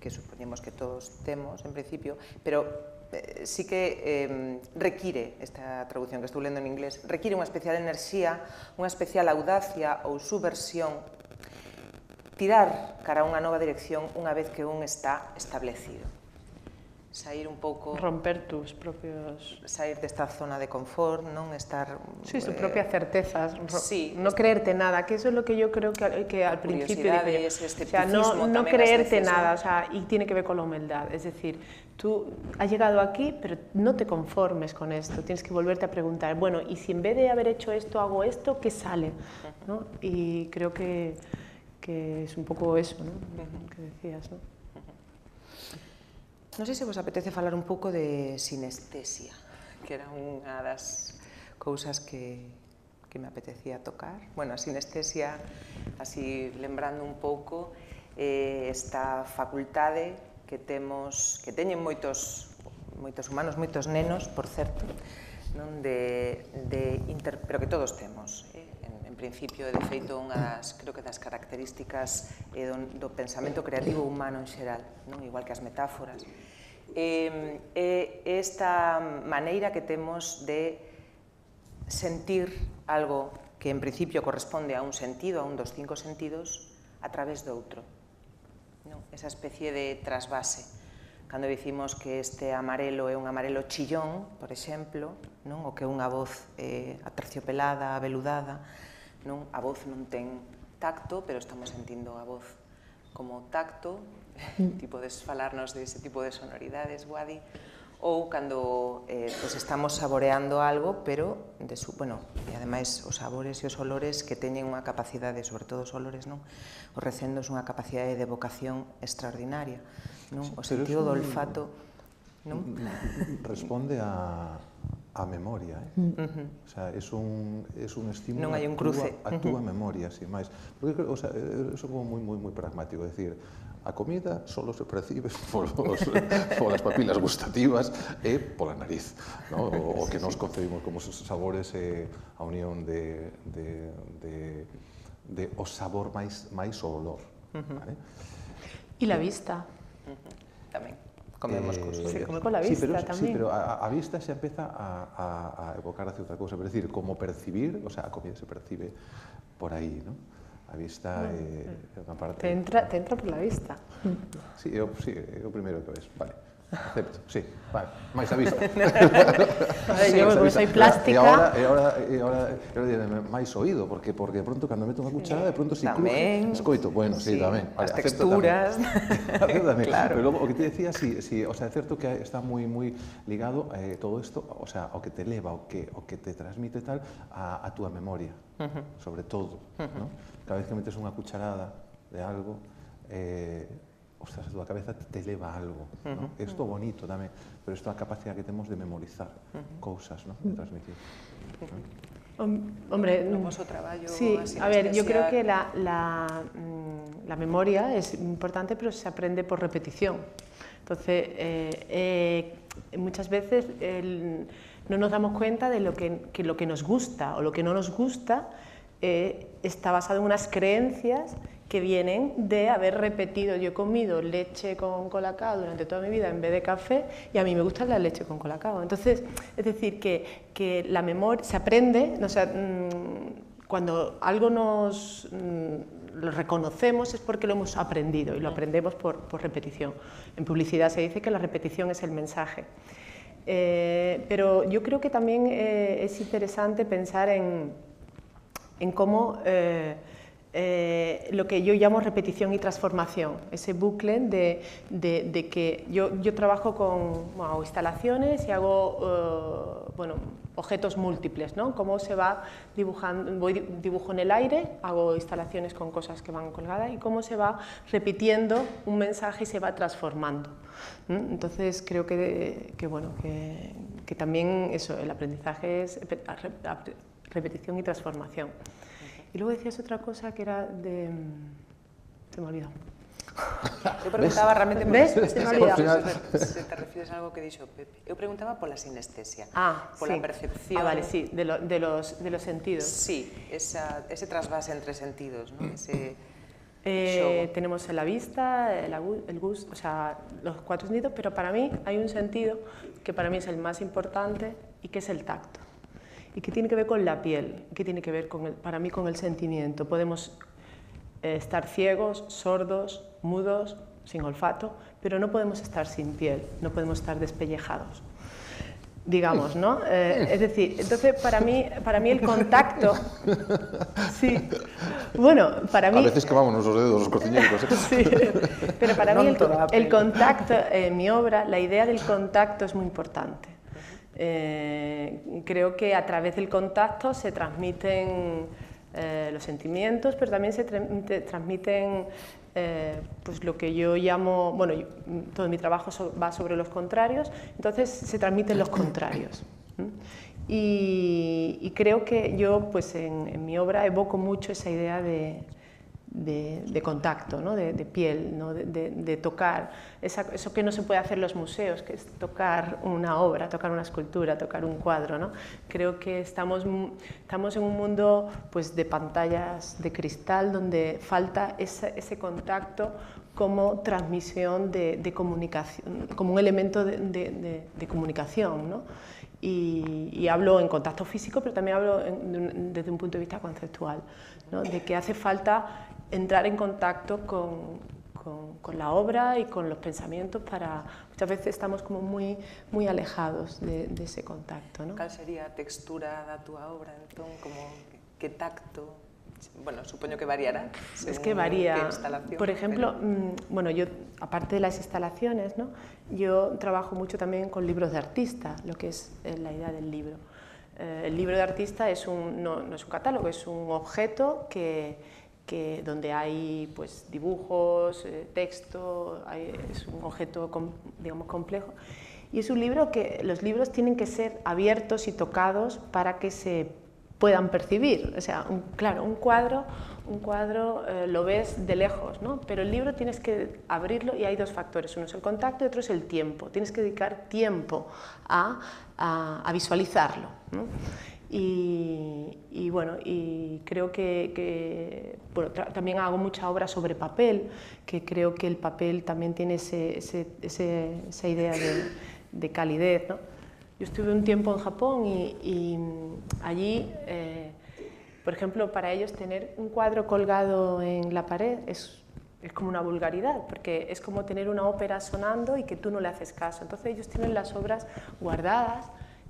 que supoñemos que todos temos, en principio, pero sí que require, esta traducción que estou lendo en inglés, require unha especial enerxía, unha especial audacia ou subversión, tirar cara a unha nova dirección unha vez que un está establecido. Sair un pouco... Romper tus propios... Sair desta zona de confort, non estar... Sí, sus propias certezas, sí, no creerte nada, que eso es lo que yo creo que al principio... Ese o sea, no creerte nada, o sea, y tiene que ver con la humildad, es decir, tú has llegado aquí, pero no te conformes con esto, tienes que volverte a preguntar, bueno, y si en vez de haber hecho esto, hago esto, ¿qué sale? ¿No? Y creo que es un pouco eso, ¿no? Que decías, ¿no? Non sei se vos apetece falar un pouco de sinestesia, que era unha das cousas que me apetecía tocar. Bueno, a sinestesia, así lembrando un pouco, esta facultade que teñen moitos humanos, moitos nenos, por certo, non pero que todos temos. En principio, de feito, unha das características do pensamento creativo humano en xeral, igual que as metáforas, esta maneira que temos de sentir algo que en principio corresponde a un sentido, a un dos 5 sentidos, a través do outro. Esa especie de trasvase. Cando dicimos que este amarelo é un amarelo chillón, por exemplo, o que é unha voz aterciopelada, aveludada, a voz non ten tacto, pero estamos sentindo a voz como tacto, ti podes falarnos de ese tipo de sonoridades, Guadi, ou cando estamos saboreando algo, pero, e ademais os sabores e os olores que teñen unha capacidade, sobre todo os olores, os recendos, unha capacidade de evocación extraordinaria, o sentido do olfato, responde a memoria, o sea, es un estímulo a túa memoria, sin máis. Porque, o sea, eso é como moi pragmático, é dicir, a comida solo se percibe polas papilas gustativas e pola nariz, o que nos concebimos como sabores a unión de o sabor máis o olor. E la vista. Tamén. Comemos cos ollos. Se come con la vista tamén. Sí, pero a vista se empeza a evocar hacia outra cousa, é dicir, como percibir, o sea, a comida se percibe por aí, non? A vista é unha parte... Te entra por la vista. Sí, é o primeiro que ves, vale. Acepto, sí, vale, máis aviso. Yo como soy plástica... E agora máis oído, porque de pronto, cando meto unha cucharada, de pronto si cruje, escoito. Bueno, sí, tamén. As texturas. Claro. Pero logo, o que te decía, o sea, é certo que está moi ligado todo isto, o sea, o que te leva, o que te transmite tal, a túa memoria, sobre todo, ¿no? Cada vez que metes unha cucharada de algo, ostras, a túa cabeza te leva a algo, ¿no? Isto bonito tamén, pero isto é a capacidade que temos de memorizar cousas, ¿no? De transmitir. Hombre, Vamos o traballo, sí, a a ver, yo creo que sinestesia. la memoria es importante, pero se aprende por repetición. Entonces, muchas veces no nos damos cuenta de lo que nos gusta o lo que no nos gusta está basado en unas creencias que vienen de haber repetido. Yo he comido leche con colacao durante toda mi vida en vez de café y a mí me gusta la leche con colacao. Entonces, es decir, que la memoria se aprende, o sea, cuando algo lo reconocemos es porque lo hemos aprendido y lo aprendemos por repetición. En publicidad se dice que la repetición es el mensaje. Pero yo creo que también es interesante pensar en cómo lo que yo llamo repetición y transformación, ese bucle de que yo trabajo hago instalaciones y hago objetos múltiples, ¿no? Cómo se va dibujando, dibujo en el aire, hago instalaciones con cosas que van colgadas y cómo se va repitiendo un mensaje y se va transformando. Entonces creo que también eso, el aprendizaje es repetición y transformación. Y luego decías otra cosa que era de... Se me olvidó. Eu preguntaba realmente por se te refieres a algo que dixo Pepe. Eu preguntaba pola sinestesia, pola percepción. Vale, sí, de los sentidos. Sí, ese trasvase entre sentidos, ¿no? Tenemos la vista, el gusto, o sea, los 4 sentidos, pero para mí hay un sentido que para mí es el más importante y que es el tacto. Y que tiene que ver con la piel, que tiene que ver para mí con el sentimiento. Podemos estar ciegos, sordos, mudos, sin olfato, pero no podemos estar sin piel, no podemos estar despellejados, digamos, ¿no? Es decir, entonces para mí el contacto... Sí, bueno, para mí... A veces quemamos los dedos, los cocineros. Sí, pero para mí el contacto, en mi obra, la idea del contacto es muy importante. Creo que a través del contacto se transmiten los sentimientos, pero también se transmiten pues lo que yo llamo, bueno, todo mi trabajo va sobre los contrarios, entonces se transmiten los contrarios. Y creo que yo pues en mi obra evoco mucho esa idea de contacto, ¿no? de piel, ¿no? de tocar, eso que no se puede hacer en los museos, que es tocar una obra, tocar una escultura, tocar un cuadro, ¿no? Creo que estamos en un mundo pues, de pantallas de cristal donde falta ese contacto como transmisión de comunicación, como un elemento de comunicación, ¿no? Y hablo en contacto físico, pero también hablo desde un punto de vista conceptual, ¿no? De que hace falta entrar en contacto con la obra y con los pensamientos para... Muchas veces estamos como muy alejados de ese contacto, ¿no? Cal sería a textura da túa obra, entón, como que tacto? Bueno, supoño que variará. Es que varía. Por ejemplo, pero... bueno, yo, aparte de las instalaciones, ¿no? Yo trabajo mucho también con libros de artista, lo que es la idea del libro. El libro de artista no es un catálogo, es un objeto donde hay pues, dibujos, texto, es un objeto digamos, complejo. Y es un libro que los libros tienen que ser abiertos y tocados para que se puedan percibir. O sea, claro, un cuadro lo ves de lejos, ¿no? Pero el libro tienes que abrirlo y hay dos factores, uno es el contacto y otro es el tiempo. Tienes que dedicar tiempo a visualizarlo, ¿no? Y bueno, y creo que bueno, también hago mucha obra sobre papel, que creo que el papel también tiene esa idea de calidez, ¿no? Yo estuve un tiempo en Japón y allí, por ejemplo, para ellos tener un cuadro colgado en la pared es es como una vulgaridad, porque es como tener una ópera sonando y que tú no le haces caso. Entonces ellos tienen las obras guardadas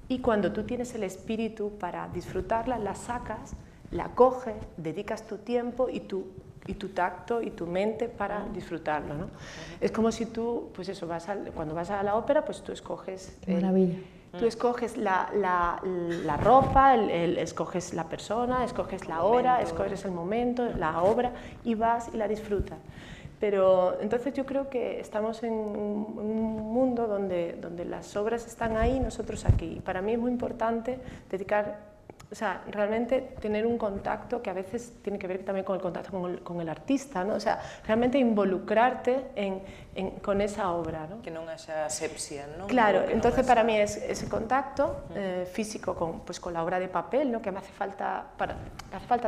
y cuando tú tienes el espíritu para disfrutarlas, las sacas, la coges, dedicas tu tiempo y tu tacto y tu mente para disfrutarlo, ¿no? Es como si tú, pues eso, cuando vas a la ópera, pues tú escoges... Qué maravilla. Tú escoges la ropa, escoges la persona, escoges la hora, escoges el momento, la obra y vas y la disfrutas. Pero entonces yo creo que estamos en un mundo donde las obras están ahí, nosotros aquí. Y para mí es muy importante dedicar, o sea, realmente tener un contacto que a veces tiene que ver también con el contacto con el artista, ¿no? O sea, realmente involucrarte con esa obra, ¿no? Que non haxa asepsia, ¿no? Claro, Que entonces non para mí es ese contacto físico con la obra de papel, ¿no? Que me hace falta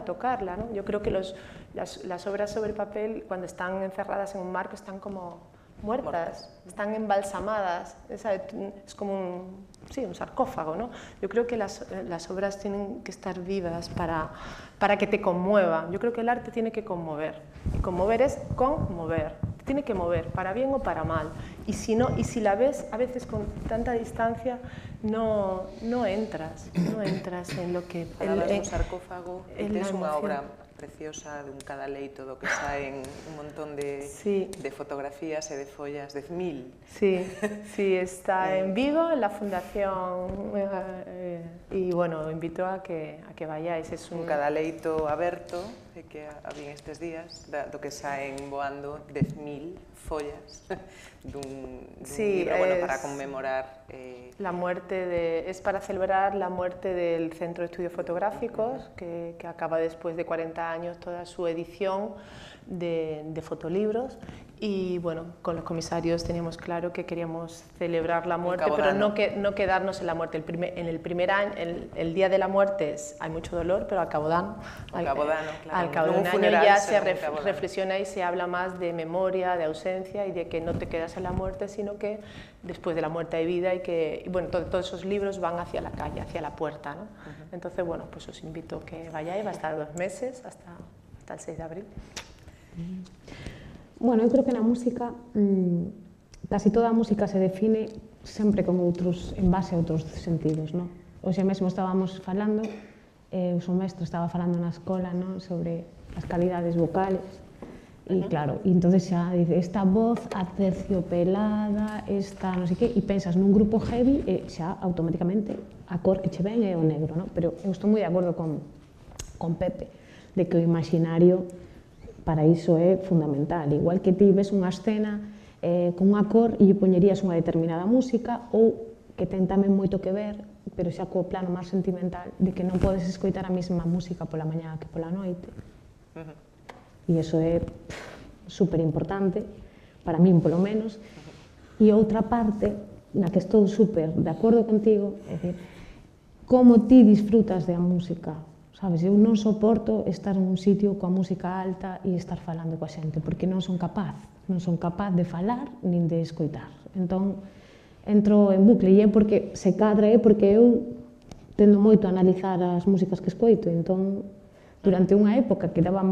tocarla, ¿no? Yo creo que las obras sobre papel, cuando están encerradas en un marco, están como muertas, están embalsamadas, es como un sarcófago, ¿no? Yo creo que las obras tienen que estar vivas para que te conmuevan. Yo creo que el arte tiene que conmover, y conmover es conmover, tiene que mover, para bien o para mal, y si la ves a veces con tanta distancia, no entras en lo que... Falabas un sarcófago, e tes unha emoción. obra preciosa dun cadaleito do que saen un montón de fotografías e de follas, 10.000. Sí, está en Vigo, en la Fundación, y bueno, invito a que vayáis. Es un cadaleito aberto, que habían estes días, do que saen voando 10.000 follas dun libro, bueno, para conmemorar... La muerte es para celebrar la muerte del Centro de Estudios Fotográficos, que acaba después de 40 años toda su edición de fotolibros, y bueno, con los comisarios teníamos claro que queríamos celebrar la muerte, pero no quedarnos en la muerte. En el primer año, el día de la muerte hay mucho dolor, pero al cabo de un año ya se reflexiona y se habla más de memoria, de ausencia y de que no te quedas en la muerte, sino que después de la muerte hay vida, y bueno, todos esos libros van hacia la calle, hacia la puerta, ¿no? Entonces, bueno, pues os invito a que vayáis, va a estar 2 meses, hasta el 6 de abril. Bueno, eu creo que na música, casi toda a música se define sempre en base a outros sentidos, non? Hoxe mesmo estábamos falando, o seu mestre estaba falando na escola, non? Sobre as calidades vocales, e claro, e entonces xa dice, esta voz aterciopelada, esta non sei que, e pensas nun grupo heavy e xa automáticamente a cor que che ven é o negro, non? Pero eu estou moi de acordo con Pepe, de que o imaginario para iso é fundamental, igual que ti ves unha escena con unha cor e lle poñerías unha determinada música, ou que ten tamén moito que ver, pero xa co plano máis sentimental, de que non podes escoitar a mesma música pola mañá que pola noite. E iso é super importante, para min polo menos. E outra parte, na que estou super de acordo contigo, é dicir, como ti disfrutas da música. Sabes, eu non soporto estar en un sitio coa música alta e estar falando coa xente, porque non son capaz de falar nin de escoitar. Entón, entro en bucle, e é porque se cadra, é porque eu tendo moito a analizar as músicas que escoito, entón, durante unha época que daba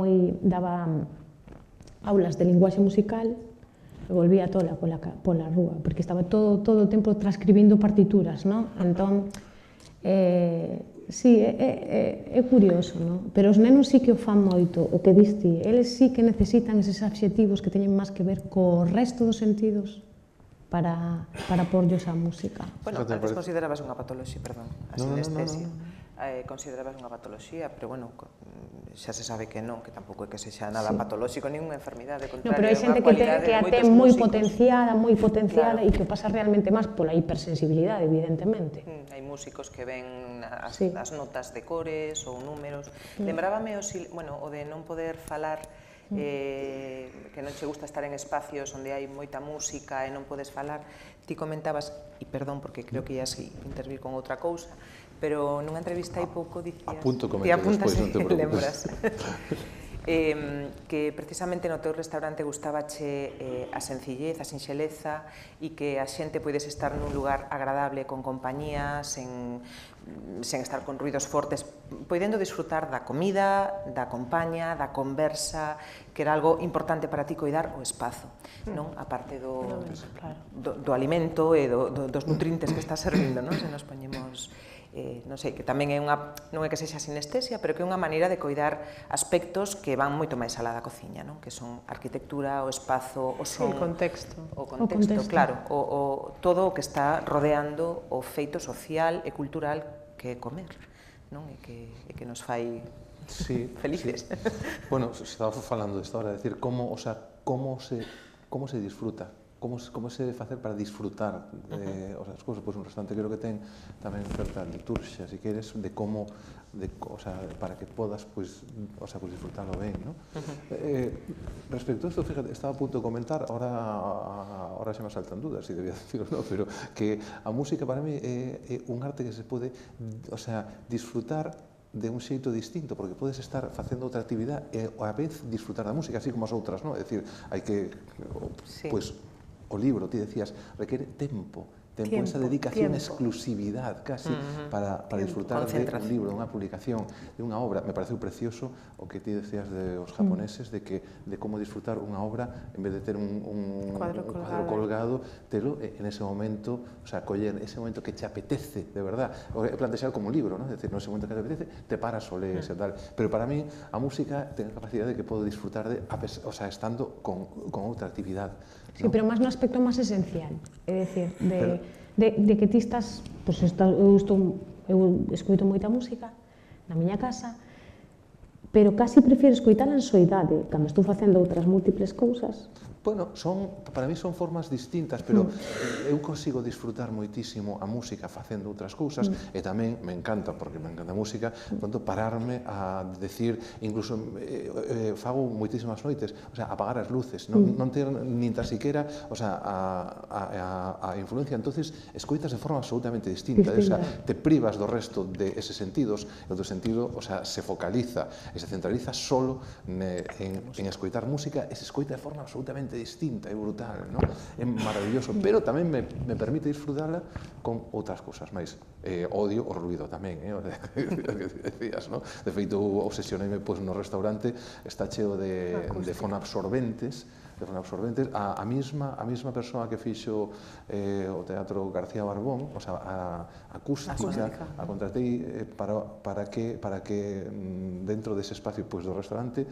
aulas de linguaxe musical, volvía tola pola rúa, porque estaba todo o tempo transcribindo partituras, non? Entón, sí, é curioso, non? Pero os nenos sí que o fan moito, o que dis ti, eles sí que necesitan eses adxetivos que teñen máis que ver co resto dos sentidos para porllos a música. Bueno, antes considerabas unha patoloxía, perdón, a sinestesia. Considerabas unha patoloxía, pero bueno, xa se sabe que non, que tampouco é que sexa nada patolóxico, ninguna enfermidade, contrario, pero hai xente que a ten moi potenciada e que pasa realmente máis pola hipersensibilidade, evidentemente. Hai músicos que ven as notas de cores ou números. Lembrábame o de non poder falar, que non che gusta estar en espacios onde hai moita música e non podes falar. Ti comentabas, e perdón, porque creo que ias intervir con outra cousa, pero nunha entrevista hai pouco dicías... Apunto comentar despois, non te preocupes. Lembras. que precisamente no teu restaurante gustabache a sencillez, a sinxeleza e que a xente podes estar nun lugar agradable con compañía, sen estar con ruidos fortes, podendo disfrutar da comida, da compañía, da conversa, que era algo importante para ti coidar o espazo, non? A parte do alimento e dos nutrientes que estás servindo, non? Se nos poñemos non sei, que tamén é unha, non é que sexa sinestesia, pero que é unha maneira de coidar aspectos que van moito máis alá da cociña, non? Que son a arquitectura, o espazo, o son... O contexto. O contexto, claro, todo o que está rodeando o feito social e cultural que é comer, non? E que nos fai felices. Bueno, se estaba falando desta hora, decir, como se disfruta, como se debe facer para disfrutar as cousas. Pois un restaurante creo que ten tamén certa liturxia, se queres, de como, para que podas disfrutarlo ben, non? Respecto a isto, fíjate, estaba a punto de comentar, ahora xa me saltan dudas, se debía decirlo, non, pero que a música para mí é un arte que se pode, disfrutar de un xeito distinto, porque podes estar facendo outra actividade e a vez disfrutar da música, así como as outras, non? É dicir, hai que, pois, o libro, ti decías, requere tempo, esa dedicación, exclusividade casi para disfrutar de un libro, de unha publicación, de unha obra. Me pareceu precioso o que ti decías de os japoneses, de como disfrutar unha obra en vez de ter un cuadro colgado, telo en ese momento, coller ese momento que te apetece, de verdad, plantexar como un libro, non? É dicir, nese momento que te apetece, te paras o lees e tal. Pero para mí, a música ten a capacidade de que podo disfrutar estando con outra actividade. Sí, pero máis no aspecto máis esencial, é dicir, de que ti estás, eu escoito moita música na miña casa, pero casi prefiro escoitala en soidade, cando estou facendo outras múltiples cousas. Bueno, para mí son formas distintas, pero eu consigo disfrutar moitísimo a música facendo outras cousas e tamén me encanta, porque me encanta a música, pararme a decir, incluso fago moitísimas noites, apagar as luces, non ter nin tan siquiera a influencia, entonces escoitas de forma absolutamente distinta, te privas do resto de eses sentidos, e o teu sentido se focaliza e se centraliza solo en escoitar música e se escoita de forma absolutamente distinta e brutal, non? É maravilloso, pero tamén me permite disfrutala con outras cousas máis. Odio o ruido tamén, o que decías, non? De feito, obsesioneime no restaurante, está cheo de fonabsorbentes, a mesma persoa que fixo o Teatro García Barbón, a acústica, a contratei para que dentro dese espacio do restaurante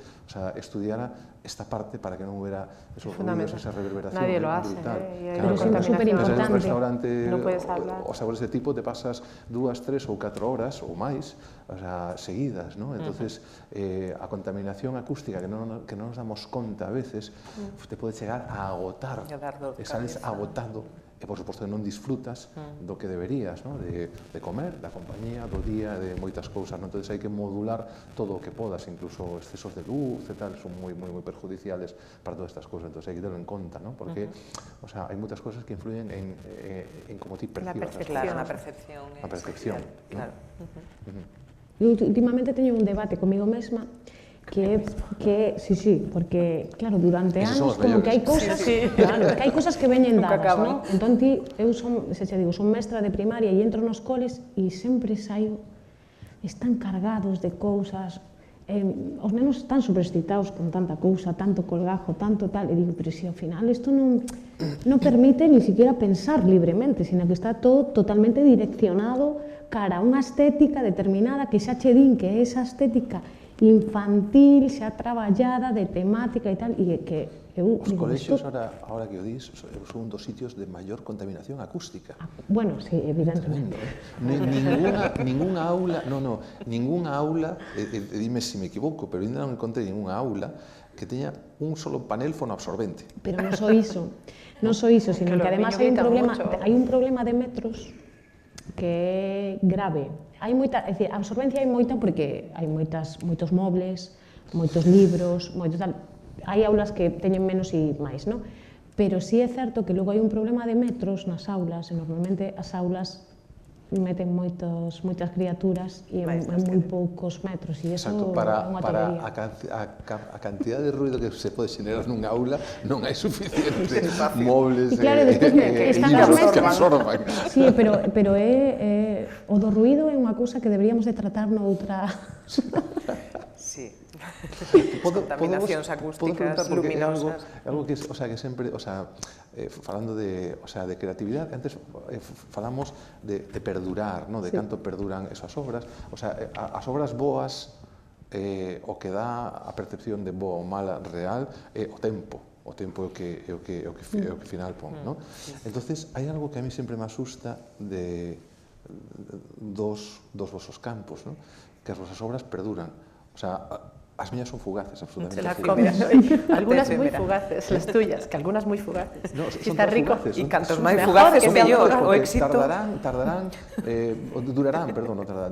estudiara esta parte para que non hubiera esos ruidos, esa reverberación. Nadie lo hace, pero é super importante. En un restaurante, no puedes hablar. por ese tipo, te pasas 2, 3 ou 4 horas ou máis seguidas, non? Entonces, a contaminación acústica que non nos damos conta a veces, te pode chegar a agotar, e sales agotado, e por suposto non disfrutas do que deberías, de comer, da compañía, do día, de moitas cousas, entón hai que modular todo o que podas, incluso excesos de luz e tal, son moi perjudiciales para todas estas cousas, entón hai que terlo en conta, porque hai moitas cousas que influyen en como ti percibas. Claro, na percepción. A percepción, claro. Eu últimamente teño un debate comigo mesma que sí, porque, claro, durante anos como que hai cousas, claro, que hai cousas que veñen dadas, non? Entón, eu son mestra de primaria e entro nos coles e sempre saio, están cargados de cousas, os nenos están superexcitados con tanta cousa, tanto colgajo, tanto tal, e digo, pero se ao final isto non permite ni siquiera pensar libremente, sino que está todo totalmente direccionado cara a unha estética determinada que xa che din que é esa estética infantil, xa traballada, de temática e tal, e que eu... Os colexios, ahora que o dis, son un dos sitios de maior contaminación acústica. Bueno, sí, evidentemente. Ninguna aula, ninguna aula, dime se me equivoco, pero ainda non encontrei ninguna aula que teña un solo panel fonoabsorbente. Pero non só iso, sino que además hai un problema de metros que é grave. Hai moita, é dicir, absorbencia hai moita porque hai moitos mobles, moitos libros, hai aulas que teñen menos e máis, non? Pero sí é certo que logo hai un problema de metros nas aulas, e normalmente as aulas meten moitas criaturas e en moi poucos metros, e iso Exacto, é unha para tontería. a cantidad de ruido que se pode xenerar nun aula non hai suficientes mobles E claro, despois están as libros que mesas. absorban. Sí, pero o do ruido é unha cousa que deberíamos de tratar noutra... Sí. Podo Contaminacións acústicas, luminosas. É algo que, o sea, que sempre, o sea, falando de, o sea, de creatividade, antes falamos de perdurar, ¿no? De canto perduran esas obras, o sea, as obras boas, o que dá a percepción de boa ou mala real é o tempo é o que final pon, ¿no? Entonces, hai algo que a mí sempre me asusta de dos vosos campos, ¿no? Que as vosas obras perduran, o sea, as miñas son fugaces, absolutamente fugaces. Algunas muy fugaces, las tuyas, que algunas muy fugaces. No, si está rico. E cantos máis fugaces, mellor. O éxito...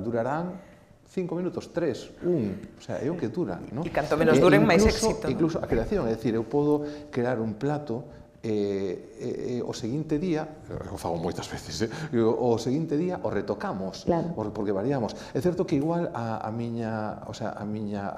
Durarán 5 minutos, 3, 1, o sea, é o que dura, ¿no? E canto menos duren, máis éxito. Incluso a creación, é dicir, eu podo crear un plato o seguinte día, o fago moitas veces, o seguinte día o retocamos, porque variamos. É certo que igual a miña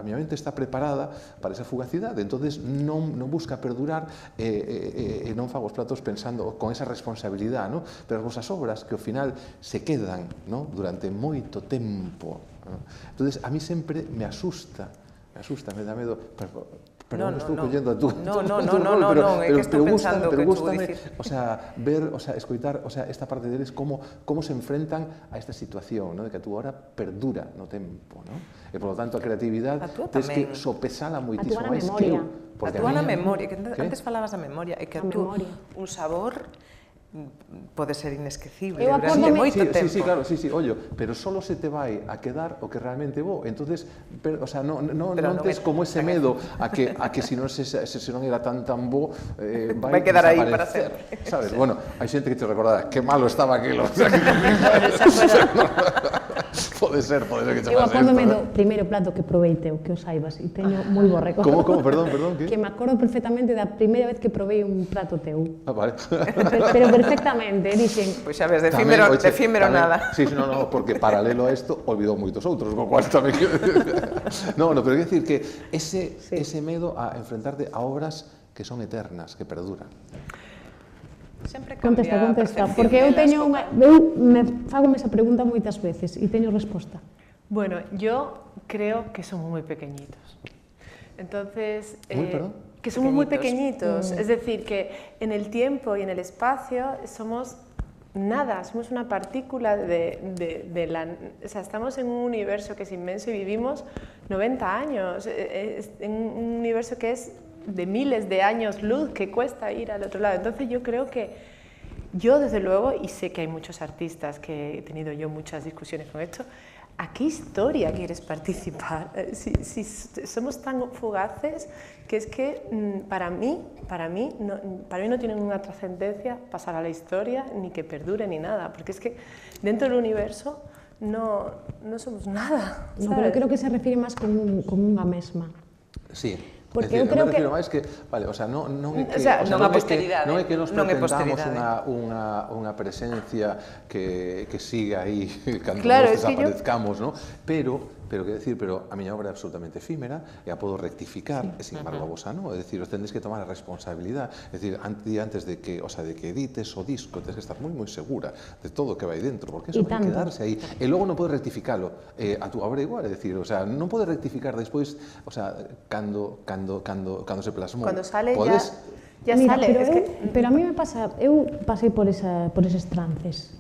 mente está preparada para esa fugacidade, entonces non busca perdurar e non fago os platos pensando con esa responsabilidade, ¿no? Pero as vosas obras que ao final se quedan, ¿no? Durante moito tempo, ¿no? Entonces a mí sempre me asusta, me dá medo. Perdón, estou collendo a tú. No, é que estou pensando que vou dicir. O sea, ver, o sea, escoitar, o sea, esta parte deles como se enfrentan a esta situación, ¿no? De que a túa obra perdura no tempo, ¿no? E, por lo tanto, a creatividade tens que sopesala moitísimo máis que eu. A túa na memoria, que antes falabas da memoria, e que a tú un sabor pode ser inesquecible durante moito tempo. Sí, claro, ollo, pero solo se te vai a quedar o que realmente bo. Entonces, o sea, non tes como ese medo a que se non era tan bo, vai quedar aí para sempre. Sabes? Bueno, hai xente que te recordará que malo estaba aquilo. Pode ser que te pase. Eu acórdome do primeiro plato que provei teu, que o saibas, e teño moi bo recordo. Como? Perdón, que? Que me acordo perfectamente da primeira vez que provei un plato teu. Ah, vale. Pero perfectamente, dixen... Pois xa ves, de efímero nada. Sí, no, porque paralelo a isto olvidou moitos outros, co cual tamén... No, pero quero dicir que ese medo a enfrentarte a obras que son eternas, que perduran. Contesta, porque eu me fago esa pregunta moitas veces e teño resposta. Bueno, yo creo que somos muy pequeñitos. Entonces, que somos muy pequeñitos, es decir, que en el tiempo y en el espacio somos nada, somos una partícula o sea, estamos en un universo que es inmenso y vivimos 90 años, en un universo que es de miles de años luz que cuesta ir al otro lado. Entonces yo creo que yo desde luego, y sé que hay muchos artistas que he tenido yo muchas discusiones con esto, ¿a qué historia quieres participar? Si somos tan fugaces que es que para mí no tienen una trascendencia pasar a la historia, ni que perdure, ni nada, porque es que dentro del universo no somos nada. No, pero creo que se refiere más con unha mesma. Sí. Porque eu creo que... máis que, vale, o sea, non é que... O sea, non a posteridade. Non é que nos pretendamos unha presencia que siga aí cando nos desaparezcamos, ¿no? Pero a miña obra é absolutamente efímera e a podo rectificar, e sin embargo a vosa non, é dicir, os tendes que tomar a responsabilidade, é dicir, antes de que edites o disco, tens que estar moi segura de todo o que vai dentro, porque eso vai quedarse aí, e logo non podes rectificalo, a túa obra igual, é dicir, o sea, non podes rectificar despois, o sea, cando se plasmou. Cando sale ya sale. Pero a mí me pasa, eu pasei por eses trances,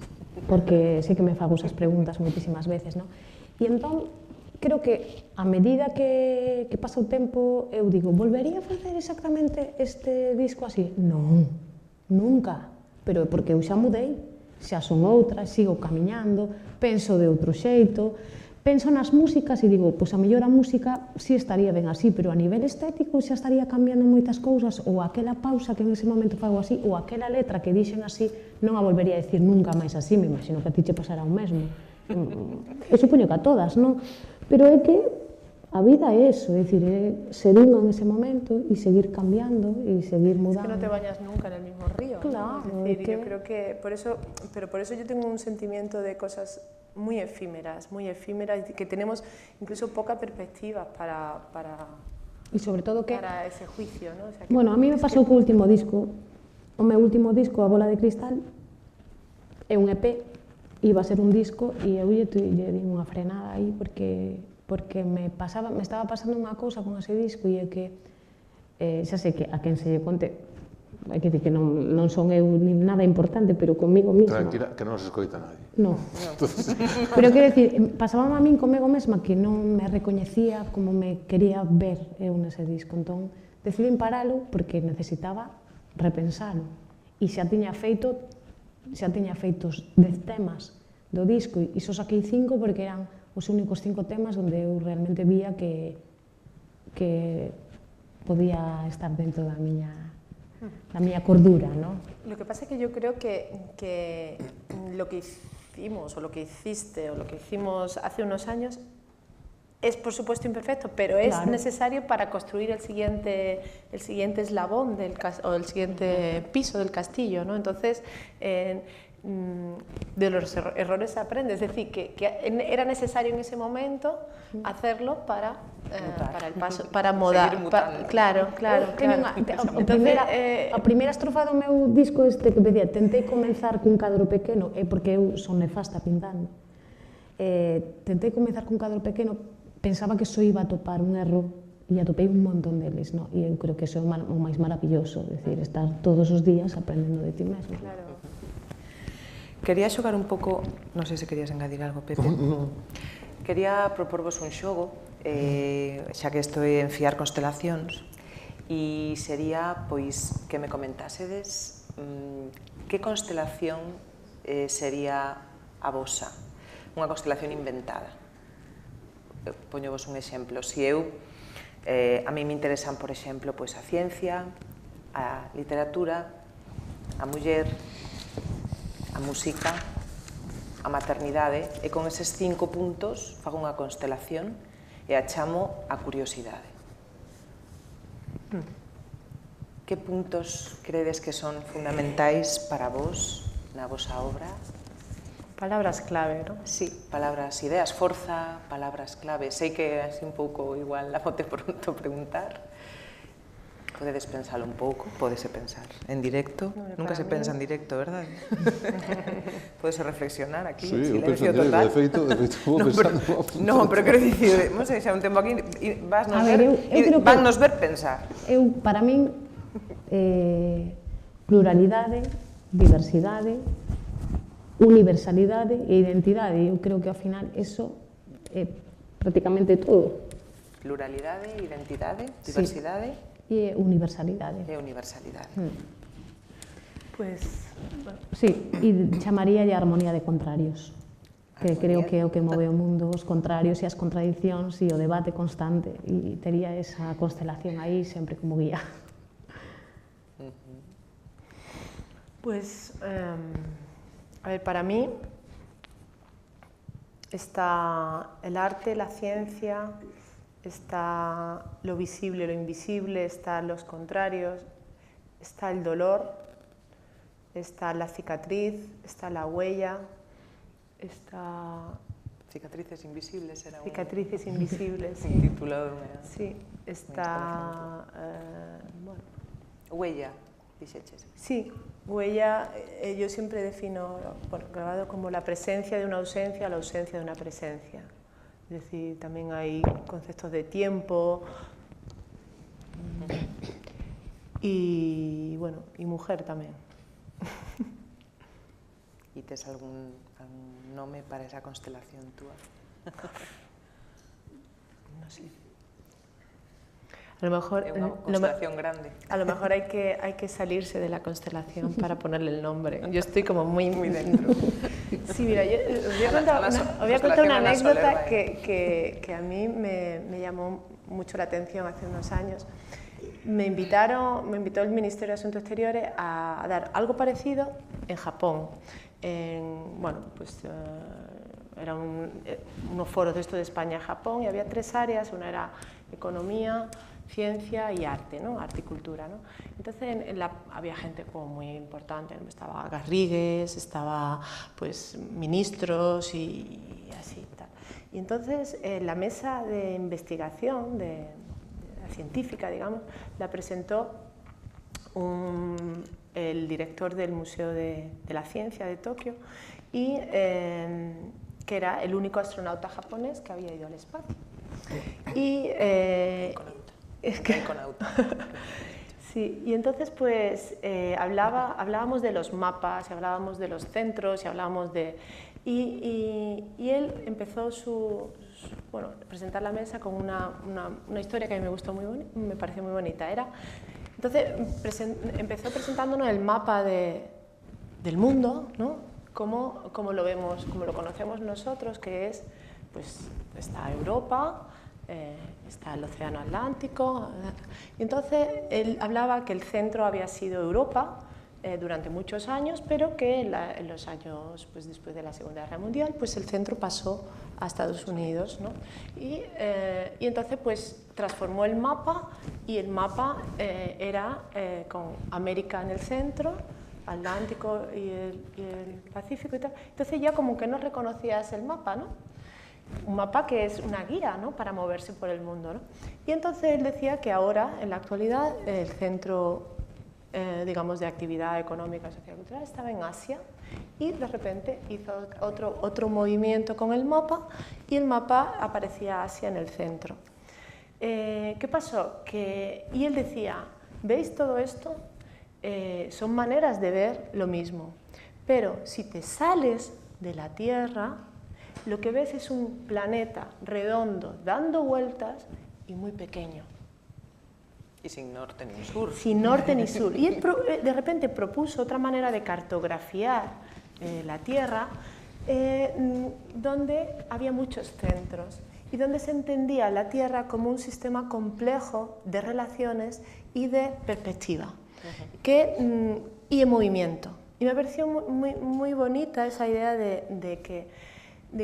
porque sei que me fago esas preguntas moitísimas veces, non? E entón, creo que a medida que pasa o tempo, eu digo, volvería a facer exactamente este disco así? Non, nunca, pero é porque eu xa mudei, xa son outra, sigo camiñando, penso de outro xeito, penso nas músicas e digo, pois a mellor a música si estaría ben así, pero a nivel estético xa estaría cambiando moitas cousas, ou aquela pausa que en ese momento fago así, ou aquela letra que dixen así, non a volvería a decir nunca máis así, me imagino que a ti che pasará o mesmo. Eu supoño que a todas, non? Pero é que a vida é eso, é dicir, é ser uno en ese momento e seguir cambiando e seguir mudando. Es que no te bañas nunca en el mismo río. Claro, ¿no? Es decir, yo creo que por eso, pero por eso yo tengo un sentimiento de cosas muy efímeras, y que tenemos incluso poca perspectiva para e sobre todo que para ese juicio, ¿no? O sea, que bueno, a mí me pasou co último disco. O meu último disco, A Bola de Cristal, é un EP, iba a ser un disco e eu lle di unha frenada aí porque me estaba pasando unha cousa con ese disco e é que xa sei que a quen se lle conte, hai que dicir que non son eu ni nada importante, pero comigo mesma. Tranquila, que non se escoita nadie. No. Pero quero dicir, pasábame a min comigo mesma que non me recoñecía como me quería ver eu nese disco. Entón, decidín paralo porque necesitaba repensalo. E xa tiña feitos 10 temas do disco e só saquei 5 porque eran os únicos 5 temas onde eu realmente vía que podía estar dentro da miña cordura, ¿no? Lo que pasa es que yo creo que lo que hicimos, o lo que hiciste, o lo que hicimos hace unos años, es por supuesto imperfecto, pero es necesario para construir el siguiente eslabón o el siguiente piso del castillo, ¿no? Entonces, de los errores se aprende, es decir, que era necesario en ese momento hacerlo para el paso, para modar. Claro. Entonces, a primeira estrofa do meu disco que me dicía, tentei comenzar cun cadro pequeno, porque eu son nefasta pintando. Tentei comenzar cun cadro pequeno, pensaba que só iba a topar un erro e atopei un montón deles, ¿no? E eu creo que eso é o máis maravilloso, é dicir, estar todos os días aprendendo de ti mesmo. Claro. Quería xogar un pouco, non sei se querías engadir algo, Pepe. Quería proporvos un xogo, xa que estou en fiar constelacións, e sería, pois, que me comentasedes que constelación sería a vosa, unha constelación inventada. Poñovos un exemplo, se eu, a mí me interesan, por exemplo, pois a ciencia, a literatura, a muller, a música, a maternidade, e con eses 5 puntos fago unha constelación e a chamo a curiosidade. Que puntos credes que son fundamentais para vos na vosa obra? Palabras clave, ¿no? Sí, palabras, ideas, forza, palabras clave. Sei que é así un pouco igual a bote pronto preguntar. Podedes pensalo un pouco, podese pensar en directo, nunca se pensa en directo, verdade? Podese reflexionar aquí, en silencio total. De feito, vou pensando... Non, pero quero dicir, non sei, xa un tempo aquí, vannos ver pensar. Para min, pluralidade, diversidade, universalidade e identidade, eu creo que ao final eso é prácticamente todo. Pluralidade, identidade, diversidade... E universalidade. E universalidade. Pues... Sí, e chamaría a armonía de contrarios, que creo que é o que move o mundo, os contrarios e as contradicións e o debate constante, e tería esa constelación aí sempre como guía. Pues, a ver, para mí está el arte, la ciencia, está lo visible, lo invisible, están los contrarios, está el dolor, está la cicatriz, está la huella, está... Cicatrices invisibles era Cicatrices invisibles, sí. Un título de unha... Sí, está... bueno. Huella, dixeches. Sí, huella, yo siempre defino, bueno, grabado como la presencia de una ausencia, la ausencia de una presencia. Es decir, también hay conceptos de tiempo y, bueno, y mujer tamén. E tes algún nome para esa constelación túa? No sé. A lo mejor, é unha constelación grande. A lo mejor hay que salirse de la constelación para ponerle el nombre. Yo estoy como muy dentro. Sí, mira, yo os voy a contar una anécdota que a mí me llamó mucho la atención hace unos años. Me invitó el Ministerio de Asuntos Exteriores a dar algo parecido en Japón. Bueno, pues era unos foros de esto de España y Japón, y había 3 áreas, una era economía, ciencia y arte, ¿no? Arte y cultura, ¿no? Entonces había gente como muy importante, estaba Garrigues, estaba pues ministros y así tal. Y entonces la mesa de investigación, de la científica, digamos, la presentó el director del Museo de la Ciencia de Tokio, y que era el único astronauta japonés que había ido al espacio. Y sí, y entonces pues hablábamos de los mapas, y hablábamos de los centros, y hablábamos de... Y él empezó bueno, presentar la mesa con una historia que a mí me gustó me pareció muy bonita. Entonces empezó presentándonos el mapa del mundo, ¿no? Como lo vemos, como lo conocemos nosotros, que es, pues, está Europa, está el Océano Atlántico. Y entonces él hablaba que el centro había sido Europa durante muchos años, pero que en los años pues, después de la Segunda Guerra Mundial, pues el centro pasó a Estados Unidos, ¿no? Y entonces pues transformó el mapa, y el mapa era con América en el centro, Atlántico y el Pacífico y tal. Entonces ya como que no reconocías el mapa, ¿no? Un mapa que es una guía, ¿no? Para moverse por el mundo, ¿no? Y entonces él decía que ahora, en la actualidad, el centro, digamos, de actividad económica, social y cultural estaba en Asia, y de repente hizo otro movimiento con el mapa, y el mapa aparecía Asia en el centro. ¿Qué pasó? Y él decía, ¿veis todo esto? Son maneras de ver lo mismo, pero si te sales de la Tierra, lo que ves es un planeta redondo, dando vueltas y muy pequeño. Y sin norte ni sur. Sin norte ni sur. Y él de repente propuso otra manera de cartografiar la Tierra, donde había muchos centros y donde se entendía la Tierra como un sistema complejo de relaciones y de perspectiva. Y en movimiento. Y me pareció muy bonita esa idea de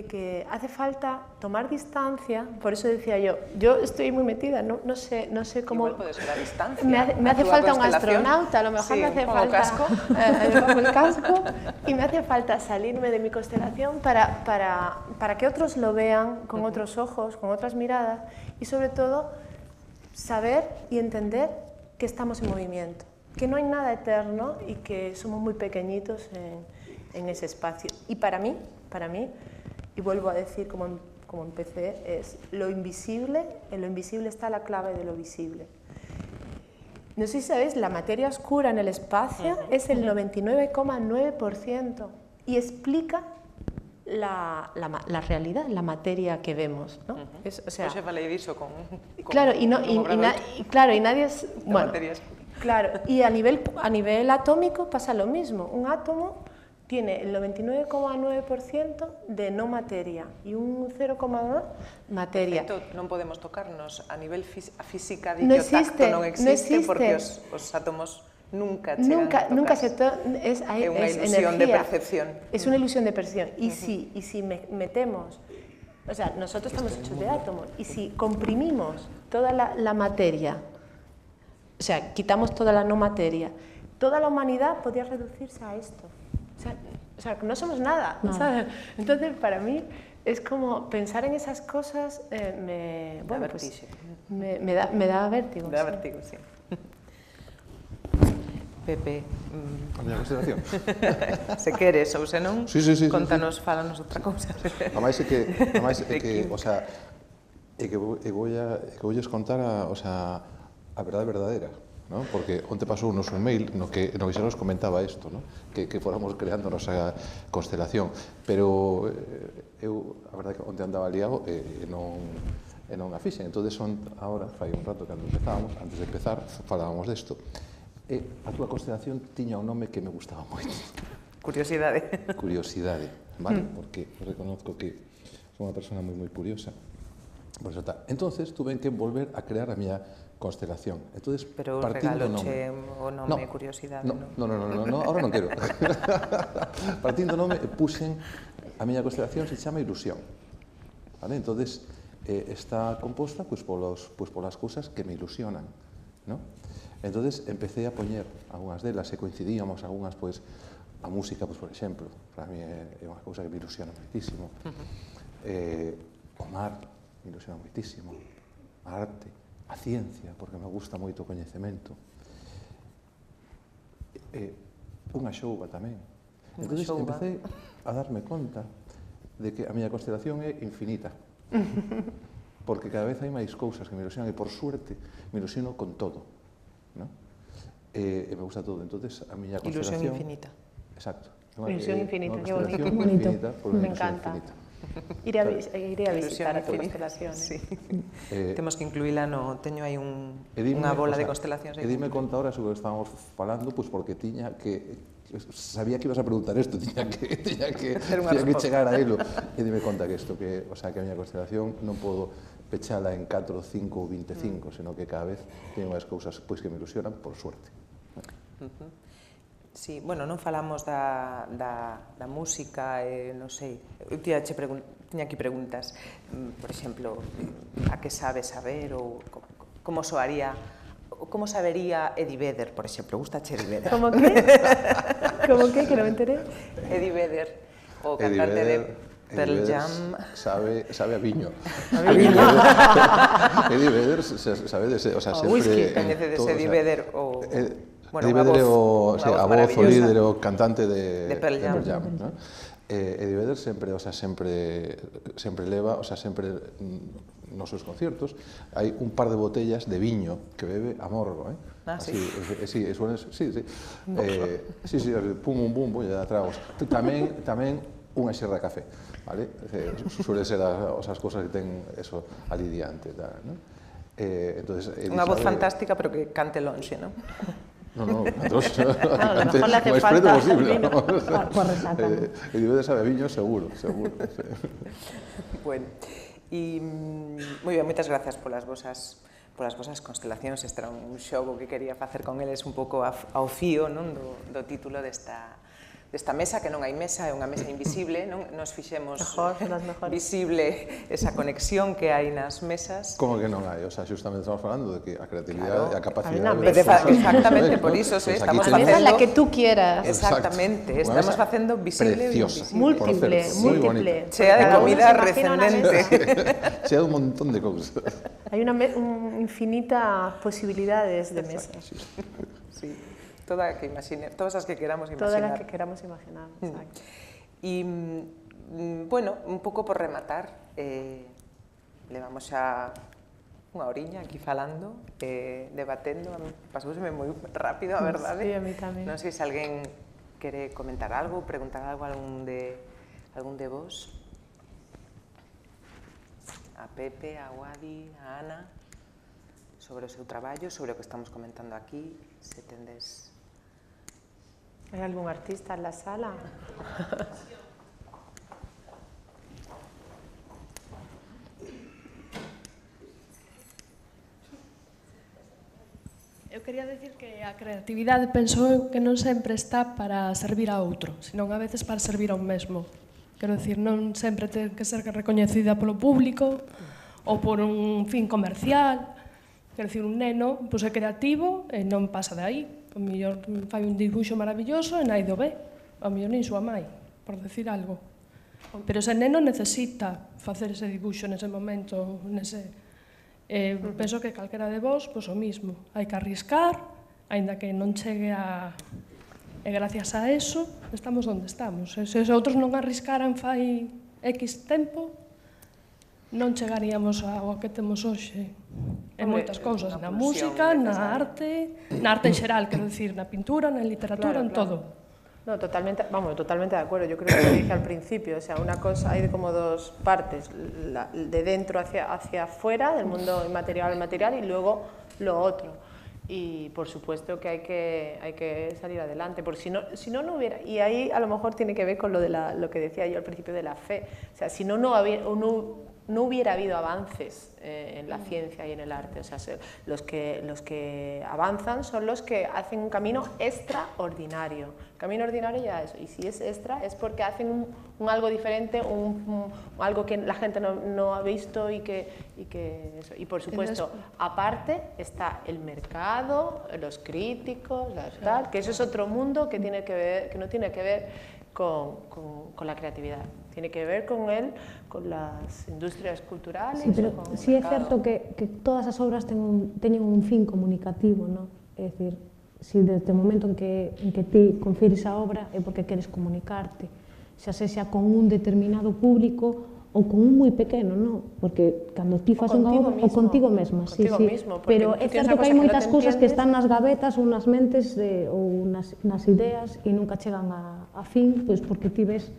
que hace falta tomar distancia. Por eso decía yo estoy muy metida, no sé cómo... Igual puede ser a distancia. Me hace falta un astronauta, a lo mejor sí, me hace falta... casco. El casco, y me hace falta salirme de mi constelación para que otros lo vean con otros ojos, con otras miradas, y sobre todo saber y entender que estamos en movimiento, que no hay nada eterno y que somos muy pequeñitos en ese espacio. Y para mí, y vuelvo a decir como empecé, es lo invisible, en lo invisible está la clave de lo visible. No sé si sabéis, la materia oscura en el espacio es el 99,9% y explica la realidad, la materia que vemos, ¿no? O sea, vale dicho con claro, y nadie es... Bueno, claro, y a nivel atómico pasa lo mismo. Un átomo tiene el 99,9% de no materia y un 0,2% materia. Perfecto, non podemos tocarnos a nivel física de no que o tacto non existe porque os átomos nunca chegan a tocarse. É unha ilusión de percepción. Es una ilusión de percepción. Y si metemos, o sea, nosotros estamos hechos de átomos, y si comprimimos toda la materia, o sea, quitamos toda la no materia, toda la humanidad podría reducirse a esto. O sea, no somos nada, ¿sabes? Entonces, para mí, es como pensar en esas cosas, me da vértigo. Me da vértigo, sí. Pepe, a miña consideración. se queres ou se non, contanos, fálanos outra cousa. Ademais é que, o sea, voulles contar a verdade verdadeira, ¿no? Porque onte pasou un mail no que xa nos comentaba isto, ¿no? Que fóramos creando a nosa constelación, pero a verdade que onte andaba liado e non a fixen. Entón, agora, fai un rato cando empezábamos, antes de empezar, falábamos desto. A túa constelación tiña un nome que me gustaba moito. Curiosidade. Curiosidade, vale? Porque reconozco que son unha persona moi curiosa. Por eso está. Entonces, tuve que volver a crear a miña constelación. Entonces, pero regaloche o nome curiosidade, no, ahora non quero. Partindo nome, puxen a miña constelación se chama ilusión. Vale? Entonces, está composta polas cousas que me ilusionan, ¿no? Entonces, empecé a poñer algunhas delas e coincidíamos algunhas, pois, a música, pois, por exemplo, para mí é unha cousa que me ilusiona moitísimo. O mar me ilusiona moitísimo, a arte, a ciencia, porque me gusta moito o coñecemento. Unha xouba tamén. Entón, empecé a darme conta de que a miña constelación é infinita. Porque cada vez hai máis cousas que me ilusionan e, por suerte, me ilusiono con todo, ¿no? E me gusta todo. Entonces, a miña constelación... Ilusión infinita. Exacto. Ilusión infinita, qué bonito. Infinita, Me encanta. Iré a visitar a tu constelación. Sí. Temos que incluíla no... Teño aí unha bola de constelacións. E dime conta ahora sobre o que estábamos falando, pois porque tiña que... Sabía que ibas a preguntar isto, tiña que chegar a elo. E dime conta que isto, que a miña constelación non podo pechala en 4, 5 ou 25, senón que cada vez teño máis cousas pois que me ilusionan, por suerte. Sí, bueno, non falamos da música, non sei, eu tiña aquí preguntas, por exemplo, a que sabe saber ou como soaría, como sabería Eddie Vedder, por exemplo, gustache Eddie Vedder? Como que? Como que non me enteré? Eddie Vedder, o cantante de Pearl Jam. Sabe a viño. A Eddie Vedder sabe de ese, o sea, sempre... whisky, coñecedes Eddie Vedder o... Eddie Vedder é a voz, o líder, o cantante de Pearl Jam, ¿no? Eddie Vedder sempre leva, o sea, sempre nos seus conciertos hai un par de botellas de viño que bebe a morgo, sí? Sí, pum, ya tragos. Tamén unha xerra de café, vale? Suele ser as cousas que ten eso ali diante, ¿no? Unha voz fantástica, pero que cante lonxe, ¿no? No, a lo mejor le hace falta vino. Eddie Vedder sabe a viño, seguro. Bueno, e moi ben, moitas grazas polas vosas constelacións. Este era un xogo que quería facer con eles un pouco ao fío, non, do título desta mesa, que non hai mesa, é unha mesa invisible, non? Nos fixemos visible esa conexión que hai nas mesas. Como que non hai? O sea, xustamente estamos falando de que a creatividade e a capacidade... Exactamente, por iso, estamos facendo... la que tú quieras. Exactamente, estamos facendo visible e invisible. Múltiple. Chea de comida recendente. Chea de un montón de cousas. Hai infinitas posibilidades de mesas. Sí. Todas as que queramos imaginar. Todas as que queramos imaginar, exacto. E, bueno, un pouco por rematar, levamos xa unha horiña aquí falando, debatendo, pasouseme moi rápido, a verdade. Sí, a mí tamén. Non sei se alguén quere comentar algo, preguntar algo a algún de vos. A Pepe, a Wadi, a Ana, sobre o seu traballo, sobre o que estamos comentando aquí, se tendes... Hai algún artista en la sala? Eu quería decir que a creatividade penso que non sempre está para servir a outro, senón a veces para servir a un mesmo. Quero dicir, non sempre ten que ser recoñecida polo público ou por un fin comercial. Quero dicir, un neno é creativo e non pasa de aí. O mellor fai un dibuixo maravilloso e naido ve. O mellor nin súa mai, por decir algo. Pero ese neno necesita facer ese dibuixo nese momento, penso que calquera de vos, pois o mismo. Hai que arriscar, aínda que non chegue a... E gracias a eso estamos onde estamos. Se os outros non arriscaran fai X tempo, non chegaríamos ao que temos hoxe. En moitas cousas, na música, na arte en xeral, quero dicir, na pintura, na literatura, en todo. No, totalmente de acuerdo. Yo creo que lo dije al principio, o sea, una cosa, hay como dos partes, de dentro hacia afuera, del mundo inmaterial al material, y luego lo otro. Y por supuesto que hay que salir adelante, porque si no hubiera, y ahí a lo mejor tiene que ver con lo que decía yo al principio de la fe, o sea, si no no hubiera habido avances en la ciencia y en el arte. O sea, los que avanzan son los que hacen un camino extraordinario. El camino ordinario ya es, y si es extra es porque hacen un algo diferente, algo que la gente no ha visto y eso. Y por supuesto, aparte está el mercado, los críticos, tal, que eso es otro mundo que no tiene que ver con la creatividad. Tiene que ver con las industrias culturales. Sí, pero sí é certo que todas as obras teñen un fin comunicativo, non? É dicir, si desde o momento en que ti confires a obra é porque queres comunicarte, xa sexa con un determinado público ou con un moi pequeno, non? Porque cando ti fas unha obra, ou contigo mesma, sí, sí. Pero é certo que hai moitas cousas que están nas gavetas ou nas mentes ou nas ideas e nunca chegan a fin, pois porque ti ves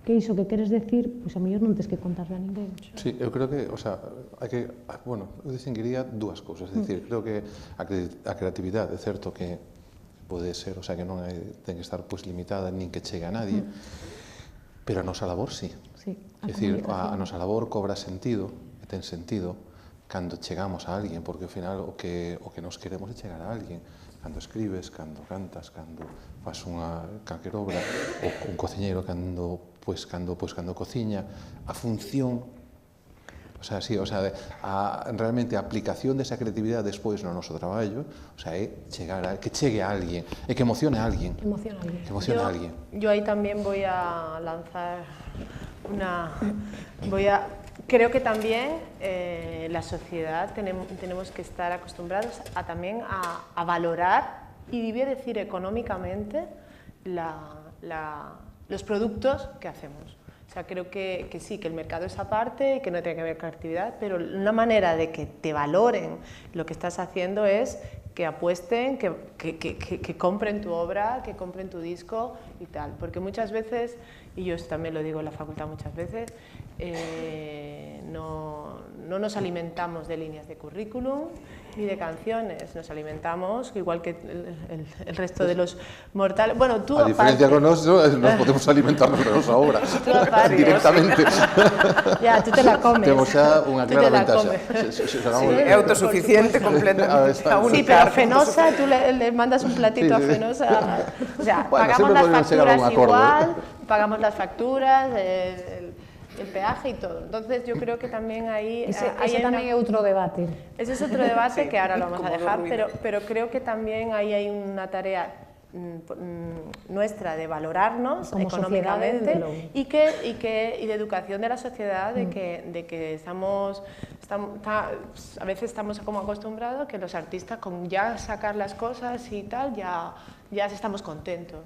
que iso que queres decir, pois a mellor non tens que contarle a ninguén. Sí, eu creo que, o sea, hai que, bueno, eu distinguiría dúas cousas, é dicir, creo que a creatividade é certo que pode ser, o sea, que non ten que estar pois limitada nin que chegue a nadie, pero a nosa labor sí. Sí, é dicir, a nosa labor cobra sentido, e ten sentido cando chegamos a alguén, porque ao final o que nos queremos é chegar a alguén. Cando escribes, cando cantas, cando faz calquer obra, ou un cociñeiro cando cociña, a función, o sea, sí, o sea, realmente a aplicación desa creatividade despois no noso traballo, o sea, é que chegue a alguén, e que emocione a alguén. Que emocione a alguén. Yo ahí también voy a lanzar creo que también la sociedad tenemos que estar acostumbrados también a valorar y voy a decir económicamente los productos que hacemos. O sea, creo que sí, que el mercado es aparte, que no tiene que ver con actividad, pero una manera de que te valoren lo que estás haciendo es que apuesten, que compren tu obra, que compren tu disco y tal. Porque muchas veces, y yo también lo digo en la facultad muchas veces, no nos alimentamos de líneas de currículum ni de canciones, nos alimentamos igual que el resto de los mortales. Bueno, tú a diferencia con nosotros, nos podemos alimentarnos de nosa obra directamente. Ya, tú te la comes. Temos xa unha clara ventaxa. É autosuficiente completamente. Sí, pero a Fenosa, tú le mandas un platito a Fenosa. O sea, pagamos las facturas igual, pagamos las facturas, el peaje y todo. Entonces yo creo que también ahí... Ese tamén é outro debate. Ese es otro debate que ahora lo vamos a dejar, pero creo que también ahí hay una tarea nuestra de valorarnos como económicamente y de educación de la sociedad, de que a veces estamos como acostumbrados que los artistas con ya sacar las cosas y tal, ya estamos contentos.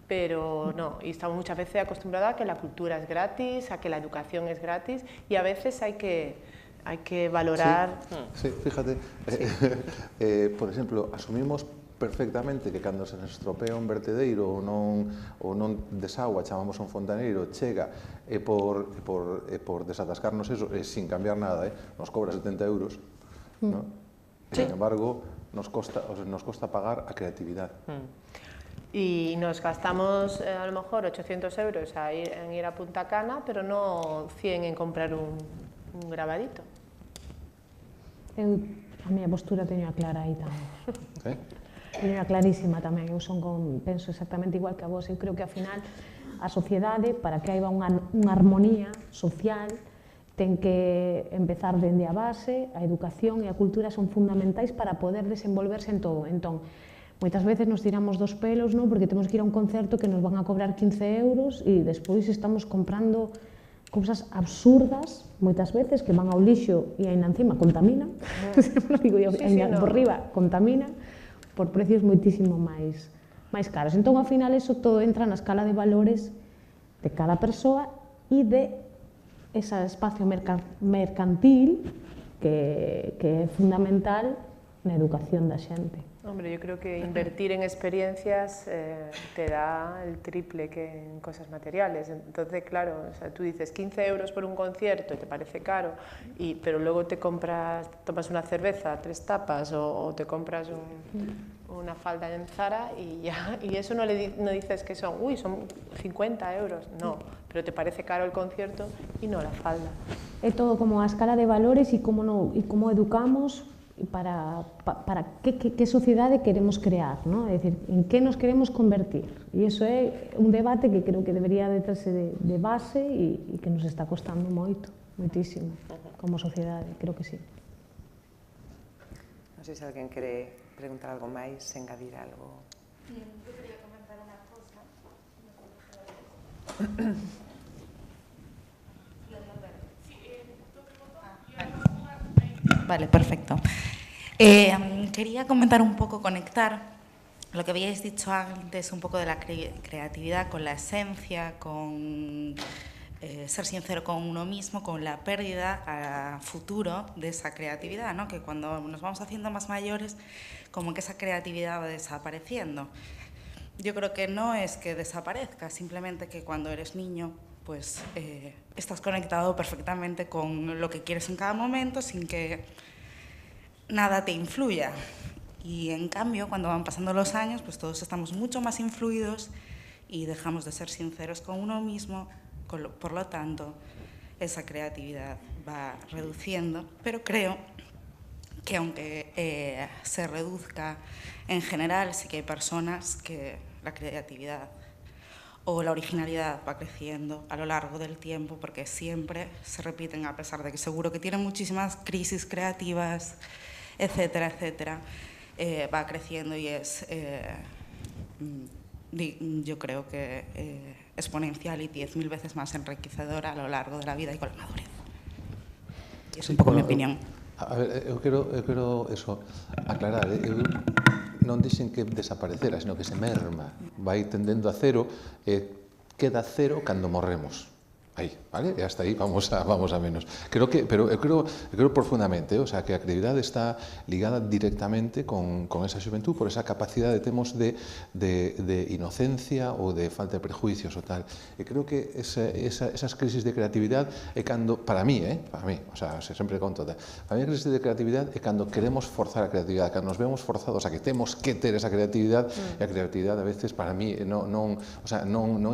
Pero no, y estamos muchas veces acostumbrados a que la cultura es gratis, a que la educación es gratis, y a veces hay que valorar... Sí, fíjate, por exemplo, asumimos perfectamente que cando se nos estropea un vertedeiro ou non desagua, chamamos a un fontaneiro, chega e por desatascarnos eso, sin cambiar nada, nos cobra 70 euros, ¿no? Sin embargo, nos costa pagar a creatividade. Y nos gastamos a lo mejor 800 euros en ir a Punta Cana, pero no 100 en comprar un grabadito. A miña postura teño clara aí tamén. Teño clarísima tamén. Eu penso exactamente igual que a vos. Eu creo que ao final a sociedade, para que haiba unha armonía social, ten que empezar dende a base, a educación e a cultura son fundamentais para poder desenvolverse en todo. Entón, moitas veces nos tiramos dos pelos, non? Porque temos que ir a un concerto que nos van a cobrar 15 euros e despois estamos comprando cousas absurdas, moitas veces, que van ao lixo e ainda encima contaminan, por riba contaminan, por precios moitísimo máis caros. Entón, ao final, eso todo entra na escala de valores de cada persoa e de ese espacio mercantil que é fundamental na educación da xente. Hombre, yo creo que invertir en experiencias te da el triple que en cosas materiales. Entonces, claro, o sea, tú dices 15 euros por un concierto y te parece caro, pero luego tomas una cerveza, 3 tapas, o te compras una falda en Zara y ya, y eso no dices que son 50 euros, no, pero te parece caro el concierto y no la falda. É todo como a escala de valores e como educamos para que sociedade queremos crear, ¿no? É dicir, en que nos queremos convertir. E iso é un debate que creo que debería de terse de base e que nos está costando moitísimo, como sociedade, creo que sí. Non sei se alguén quere preguntar algo máis, engadir algo. Bien, yo quería comentar una cosa. Vale, perfecto. Quería comentar un poco, conectar lo que habíais dicho antes, un poco de la creatividad con la esencia, con ser sincero con uno mismo, con la pérdida a futuro de esa creatividad, ¿no? Que cuando nos vamos haciendo más mayores, como que esa creatividad va desapareciendo. Yo creo que no es que desaparezca, simplemente que cuando eres niño, pues estás conectado perfectamente con lo que quieres en cada momento sin que nada te influya. Y en cambio, cuando van pasando los años, pues todos estamos mucho más influidos y dejamos de ser sinceros con uno mismo, por lo tanto, esa creatividad va reduciendo, pero creo que aunque se reduzca en general, sí que hay personas que la creatividad o la originalidad va creciendo a lo largo del tiempo, porque siempre se repiten, a pesar de que seguro que tienen muchísimas crisis creativas, etcétera, etcétera, va creciendo y es, yo creo que exponencial y 10.000 veces más enriquecedora a lo largo de la vida y con la madurez. Y es un pouco mi opinión. A ver, eu quero eso, aclarar, non dixen que desaparecera, sino que se merma, vai tendendo a cero, queda cero cando morremos. Aí, vale? E hasta aí vamos a menos. Pero eu creo profundamente, o sea, que a creatividade está ligada directamente con esa xuventud, por esa capacidade que temos de inocencia ou de falta de prejuicios ou tal. E creo que esas crisis de creatividade é cando, para mí, o sea, sempre conto, para mí a crisis de creatividade é cando queremos forzar a creatividade, cando nos vemos forzados a que temos que ter esa creatividade, e a creatividade a veces para mí non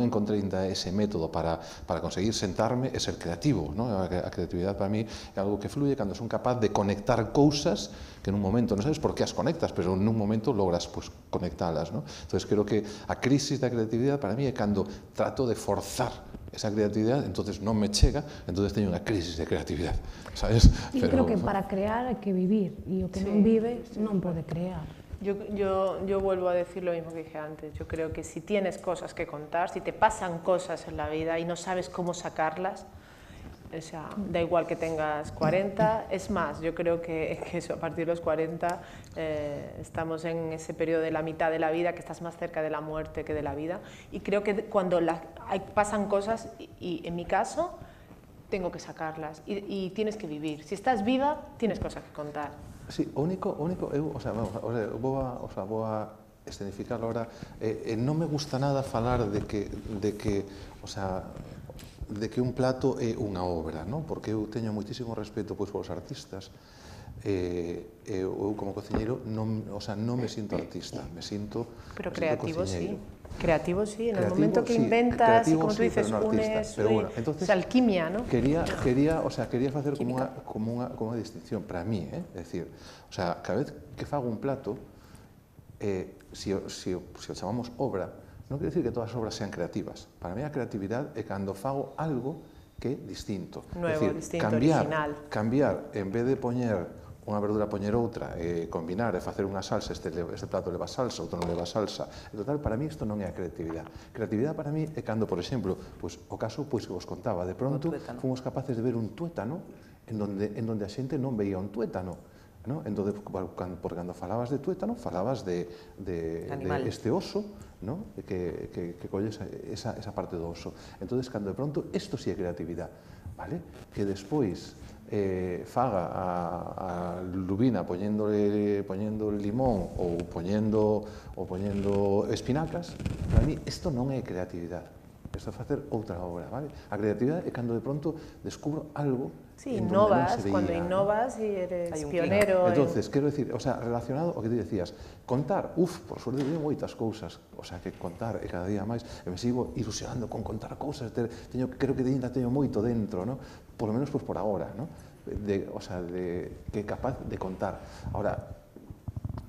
encontrei ainda ese método para conseguir sentarme e ser creativo, ¿no? A creatividade para mí é algo que fluye cando son capaz de conectar cousas que nun momento non sabes por que as conectas, pero nun momento logras pues, conectalas, ¿no? Entonces creo que a crisis da creatividade para mí é cando trato de forzar esa creatividade, entonces non me chega, entonces teño unha crisis de creatividade, sabes? Eu creo que para crear hai que vivir, e o que non vive non pode crear. Yo vuelvo a decir lo mismo que dije antes. Yo creo que si tienes cosas que contar, si te pasan cosas en la vida y no sabes cómo sacarlas, o sea, da igual que tengas 40, es más, yo creo que eso, a partir de los 40 estamos en ese periodo de la mitad de la vida, que estás más cerca de la muerte que de la vida, y creo que cuando pasan cosas, y en mi caso, tengo que sacarlas, y tienes que vivir. Si estás viva, tienes cosas que contar. Sí, o único, eu, o sea, vou a escenificar ahora, non me gusta nada falar de que un plato é unha obra, non? Porque eu teño moitísimo respeto pois polos artistas. Eu como cociñeiro non me sinto artista, me sinto pero creativo cociñeiro. Sí. Creativo sí, en el momento que inventas y como tú dices, unes, es alquimia, ¿no? Quería facer como unha distinción para mí, é dicir, o sea, cada vez que fago un plato, se o chamamos obra, non quere dicir que todas as obras sean creativas. Para mí a creatividade é cando fago algo que é distinto. Nuevo, distinto, original. Cambiar, en vez de poñer unha verdura poñer outra, combinar e facer unha salsa, este plato leva salsa, outro non leva salsa. En total, para mí isto non é a creatividade. Creatividade para mí é cando, por exemplo, o caso que vos contaba, de pronto fomos capaces de ver un tuétano en donde a xente non veía un tuétano. Entón, porque cando falabas de tuétano, falabas de este oso, que colles esa parte do oso. Entón, cando de pronto, isto sí é creatividade, vale? Que despois faga a lubina poñendo limón ou poñendo espinacas, para mí isto non é creatividade. isto é facer outra obra, vale? A creatividade é cando de pronto descubro algo Sí, en donde non innovas, se veía, cuando ¿no? innovas y eres Hay un pionero. Entonces, quero decir, o sea, relacionado ao que ti decías, contar, por suerte teño moitas cousas, o sea, que contar e cada día máis, e me sigo ilusionando con contar cousas, creo que ainda teño moito dentro, ¿no? Por lo menos pues, por agora, ¿no? O sea, que é capaz de contar. Ahora,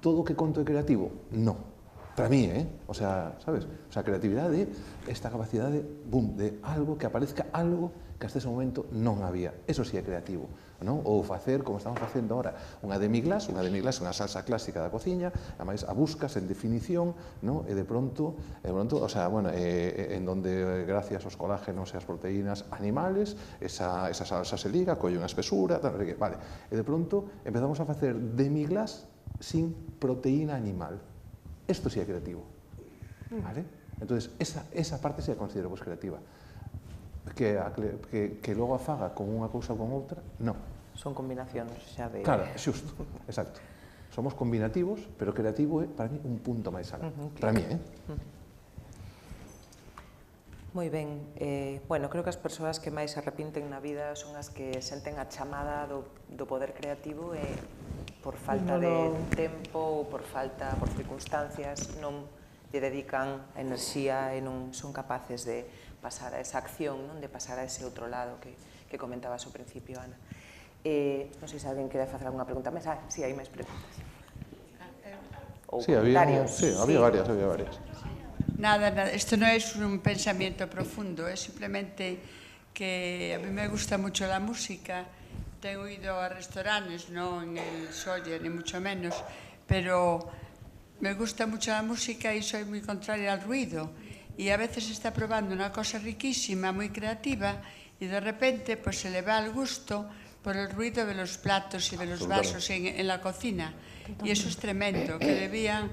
todo o que conto é creativo? No. Para mí, o sea, sabes? O sea, creatividade é esta capacidade, boom, de algo que aparezca algo que hasta ese momento non había. Eso sí é creativo, non? Ou facer, como estamos facendo ahora, unha demi-glace, unha salsa clásica da cociña, ademais a buscas en definición, non? E de pronto, o sea, bueno, en donde gracias aos colágenos e as proteínas animales, esa salsa se liga, colle unha espesura, tal, vale. E de pronto empezamos a facer demi-glace sin proteína animal. Esto sí é creativo, vale? Entonces, esa parte sí a considero pues, creativa. Que logo afaga con unha cousa ou con outra, non. Son combinacións xa de... Claro, xusto, exacto. Somos combinativos, pero creativo é, para mí, un punto máis alto. Para mí, Moi ben. Bueno, creo que as persoas que máis se arrepinten na vida son as que senten a chamada do poder creativo e por falta de tempo ou por circunstancias non lle dedican a enerxía e non son capaces de pasar a esa acción, non de pasar a ese outro lado que comentabas ao principio, Ana. Non sei se alguén quere facer alguna pregunta máis. Si, hai máis preguntas. Ou comentarios. Sí, había varias. Nada, esto no es un pensamiento profundo, es simplemente que a mí me gusta mucho la música. Tengo ido a restaurantes, no en el Sawyer ni mucho menos, pero me gusta mucho la música y soy muy contraria al ruido. Y a veces está probando una cosa riquísima, muy creativa, y de repente pues se le va el gusto por el ruido de los platos y de los vasos en la cocina. Y eso es tremendo, que debían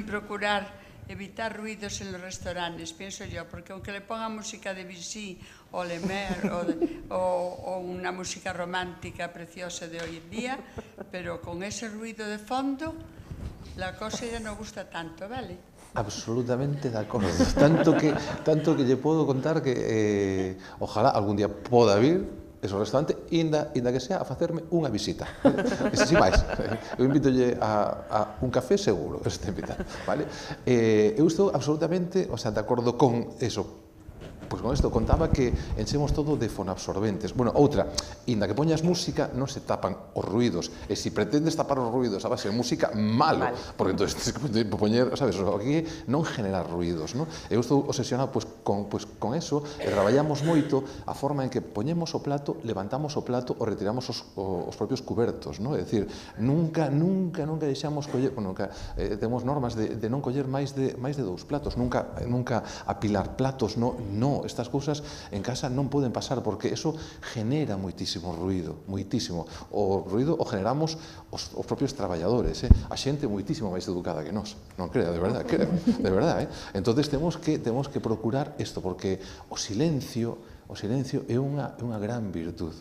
procurar evitar ruidos en los restaurantes, pienso yo, porque aunque le pongan música de Debussy o Lemer o una música romántica preciosa de hoy en día, pero con ese ruido de fondo, la cosa ya no gusta tanto, ¿vale? Absolutamente de acordo. Tanto que lle podo contar que ojalá algún día poda vir ese restaurante, inda que sea a facerme unha visita. Ese si máis. Eu invitolle a un café seguro, este invitar, vale? Eu estou absolutamente, o sea, de acordo con eso. Pois con isto contaba que enchemos todo de fonabsorbentes. Bueno, outra, inda que poñas música, non se tapan os ruidos. E se pretendes tapar os ruidos a base de música, malo. Porque entón, tens que poñer, sabes, aquí non generar ruidos, non? Eu estou obsesionado con eso, e traballamos moito a forma en que poñemos o plato, levantamos o plato ou retiramos os propios cubertos, non? É dicir, nunca deixamos coller, temos normas de non coller máis de 2 platos, nunca apilar platos, non, estas cousas en casa non poden pasar porque eso genera moitísimo ruido, moitísimo. O ruido o generamos os propios traballadores, a xente moitísimo máis educada que nós, non crea, de verdade, Entonces temos que procurar isto, porque o silencio é unha gran virtud.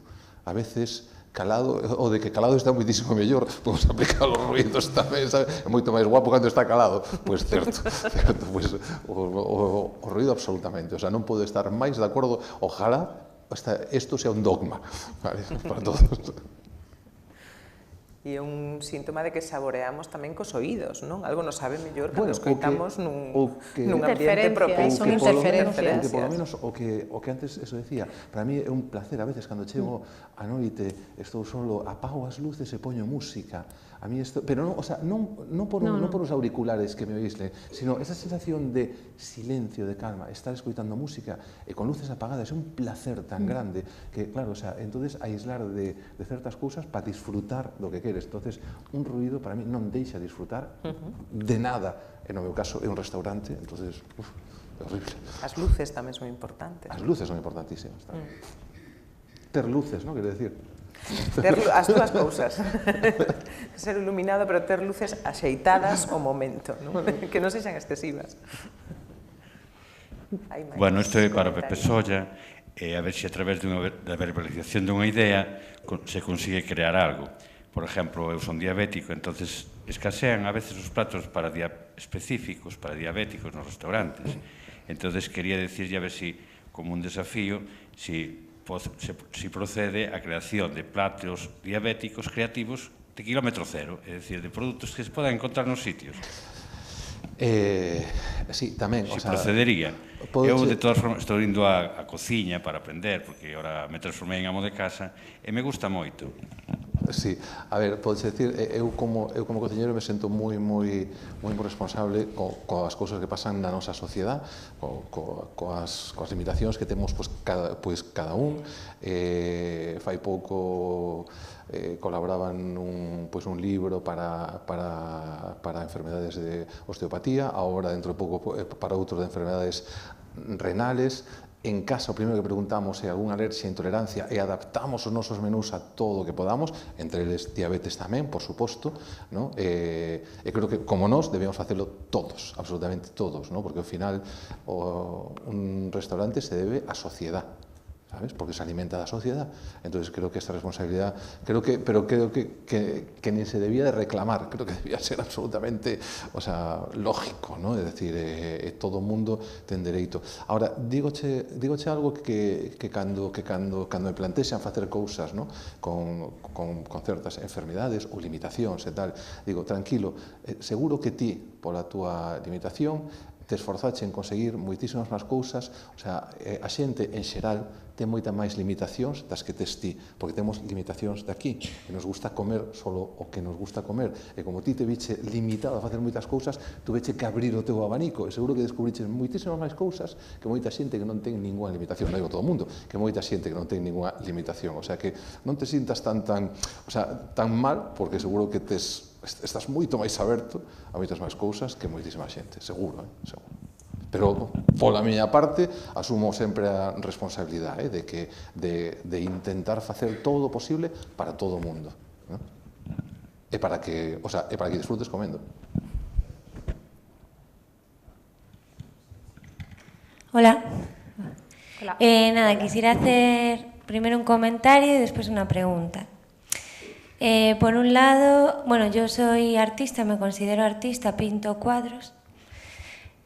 A veces calado, o de que calado está moitísimo mellor, podemos aplicar os ruidos tamén, sabe? É moito máis guapo cando está calado. Pois certo, pois o ruido absolutamente, o sea, non podo estar máis de acordo, ojalá isto sea un dogma, vale, para todos. E é un síntoma de que saboreamos tamén cos oídos, non? Algo nos sabe mellor cando escoitamos nun ambiente propicio. Son interferencias. Por lo menos o que antes eso decía, para mí é un placer a veces cando chego a noite, estou solo, apago as luces e poño música. A mí isto, pero non, o sea, non por os auriculares que me oísle, sino esa sensación de silencio, de calma, estar escoitando música e con luces apagadas é un placer tan grande que, claro, o sea, entonces aislar de certas cousas para disfrutar do que queres. Entonces, un ruido para mí non deixa disfrutar de nada. En o meu caso é un restaurante, entonces, é horrible. As luces tamén son importantes. As luces son importantísimas tamén. Ter luces, non? Quero decir, as dúas cousas. Ser iluminado, pero ter luces axeitadas ao momento, non? Que non sexan excesivas. Bueno, isto é para Pepe Solla, a ver se a través da verbalización dunha idea se consigue crear algo. Por exemplo, eu son diabético, entonces escasean a veces os pratos específicos para diabéticos nos restaurantes. E Entonces quería decirlle a ver si, como un desafío, si procede a creación de platos diabéticos creativos de kilómetro cero, é dicir, de produtos que se podan encontrar nos sitios. Sí, tamén. Si procedería. Eu, de todas formas, estou indo á cociña para aprender, porque agora me transformei en amo de casa, e me gusta moito. Sí, a ver, podes decir, eu como cociñeiro me sento moi responsable coas cousas que pasan na nosa sociedade, coas limitacións que temos cada un. Fai pouco colaboraba nun libro para enfermedades de osteopatía, agora dentro de pouco para outros de enfermedades renales. En casa, o primeiro que preguntamos é algunha alerxia, intolerancia, e adaptamos os nosos menús a todo o que podamos, entre eles diabetes tamén, por suposto, no? E creo que, como nós, debemos facelo todos, absolutamente todos, no? Porque ao final un restaurante se debe á sociedade, ¿sabes? Porque se alimenta da sociedade. Entonces creo que esta responsabilidad, creo que ni se debía de reclamar, creo que debía ser absolutamente, lógico, ¿no? Es decir, todo o mundo ten dereito. Ahora, digoche algo que cando me plantexan facer cousas, ¿no? con certas enfermidades ou limitacións e tal, digo, tranquilo, seguro que ti, pola túa limitación, te esforzache en conseguir moitísimas máis cousas, a xente en xeral ten moitas máis limitacións das que tes ti, porque temos limitacións de aquí, que nos gusta comer solo o que nos gusta comer, e como ti te viche limitado a facer moitas cousas, tu veche que abrir o teu abanico, e seguro que descubriches moitísimas máis cousas que moita xente que non ten ninguna limitación, non digo todo o mundo, que moita xente que non ten ninguna limitación, o sea que non te sintas tan mal, porque seguro que estás moito máis aberto a moitas máis cousas que moitísima xente, seguro, seguro. Pero, pola miña parte, asumo sempre a responsabilidade de intentar facer todo o posible para todo o mundo, ¿no? E para que disfrutes comendo. Hola. Nada, quisiera hacer primero un comentario y después una pregunta. Por un lado, bueno, yo soy artista, me considero artista, pinto cuadros.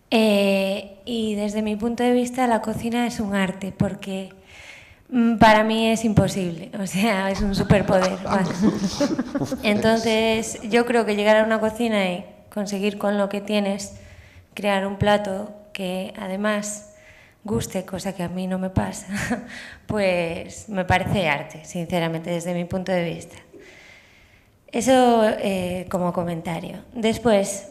Y desde mi punto de vista la cocina es un arte, porque para mí es imposible, o sea, es un superpoder. Entonces, yo creo que llegar a una cocina y conseguir con lo que tienes crear un plato que además guste, cosa que a mí no me pasa, pues me parece arte, sinceramente, desde mi punto de vista. Eso como comentario. Después,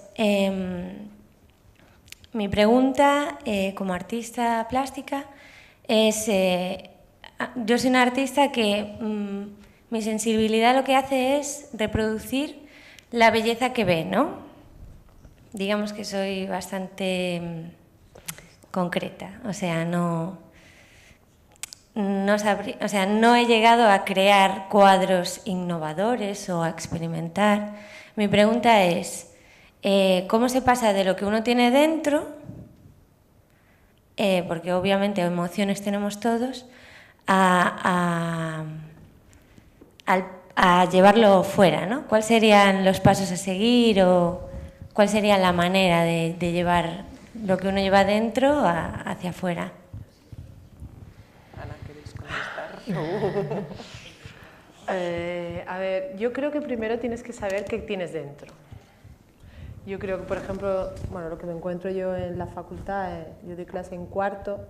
mi pregunta como artista plástica es, yo soy una artista que mi sensibilidad lo que hace es reproducir la belleza que ve, ¿no? Digamos que soy bastante concreta, o sea, no he llegado a crear cuadros innovadores o a experimentar. Mi pregunta es, ¿cómo se pasa de lo que uno tiene dentro, porque obviamente emociones tenemos todos, a llevarlo fuera, ¿no? ¿Cuáles serían los pasos a seguir o cuál sería la manera de llevar lo que uno lleva dentro hacia afuera? Ana, ¿queréis contestar? A ver, yo creo que primero tienes que saber qué tienes dentro. Yo creo que, por ejemplo, bueno, lo que me encuentro yo en la facultad, yo doy clase en cuarto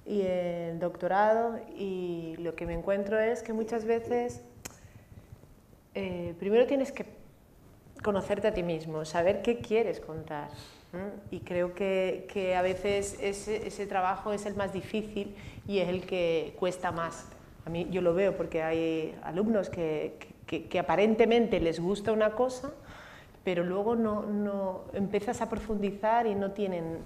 y en doctorado, y lo que me encuentro es que muchas veces primero tienes que conocerte a ti mismo, saber qué quieres contar. Y creo que a veces ese trabajo es el más difícil y es el que cuesta más. A mí yo lo veo porque hay alumnos que aparentemente les gusta una cosa, pero luego no empiezas a profundizar y no tienen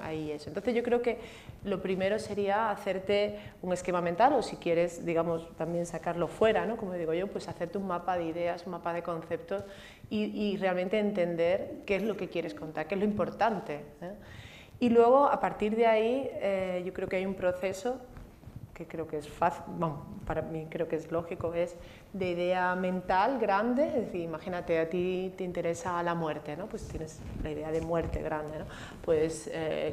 ahí eso. Entonces yo creo que lo primero sería hacerte un esquema mental, o si quieres, digamos, también sacarlo fuera, ¿no? Como digo yo, pues hacerte un mapa de ideas, un mapa de conceptos y realmente entender qué es lo que quieres contar, qué es lo importante, ¿eh? Y luego, a partir de ahí, yo creo que hay un proceso que creo que es fácil, bueno, para mí creo que es lógico, es de idea mental grande, es decir, imagínate, a ti te interesa la muerte, ¿no? Pues tienes la idea de muerte grande, ¿no? Pues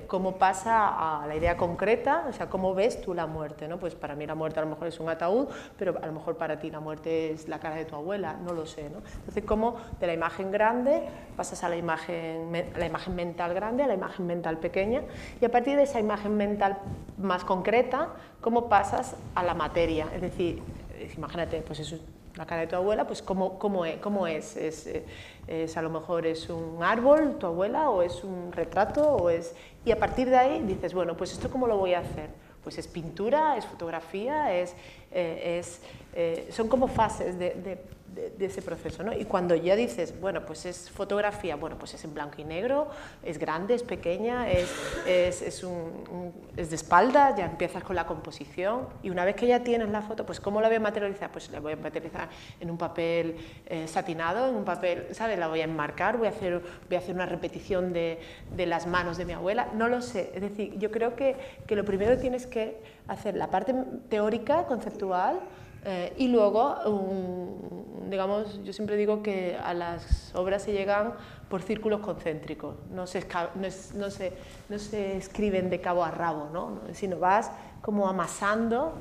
cómo pasa a la idea concreta, o sea, cómo ves tú la muerte, ¿no? Pues para mí la muerte a lo mejor es un ataúd, pero a lo mejor para ti la muerte es la cara de tu abuela, no lo sé, ¿no? Entonces, cómo de la imagen grande pasas a la imagen mental grande, a la imagen mental pequeña, y a partir de esa imagen mental más concreta, cómo pasas a la materia, es decir, imagínate, pues eso, la cara de tu abuela, pues cómo es, a lo mejor es un árbol, tu abuela, o es un retrato, o es... Y a partir de ahí dices, bueno, pues esto ¿cómo lo voy a hacer? Pues es pintura, es fotografía, son como fases de ese proceso, ¿no? Y cuando ya dices, bueno, pues es fotografía, bueno, pues es en blanco y negro, es grande, es pequeña, es de espalda, ya empiezas con la composición, y una vez que ya tienes la foto, pues ¿cómo la voy a materializar? Pues la voy a materializar en un papel satinado, en un papel, ¿sabes? La voy a enmarcar, voy a hacer una repetición de las manos de mi abuela, no lo sé, es decir, yo creo que lo primero tienes que hacer la parte teórica, conceptual, y luego, digamos, yo siempre digo que a las obras se llegan por círculos concéntricos, no se escriben de cabo a rabo, ¿no? Sino vas como amasando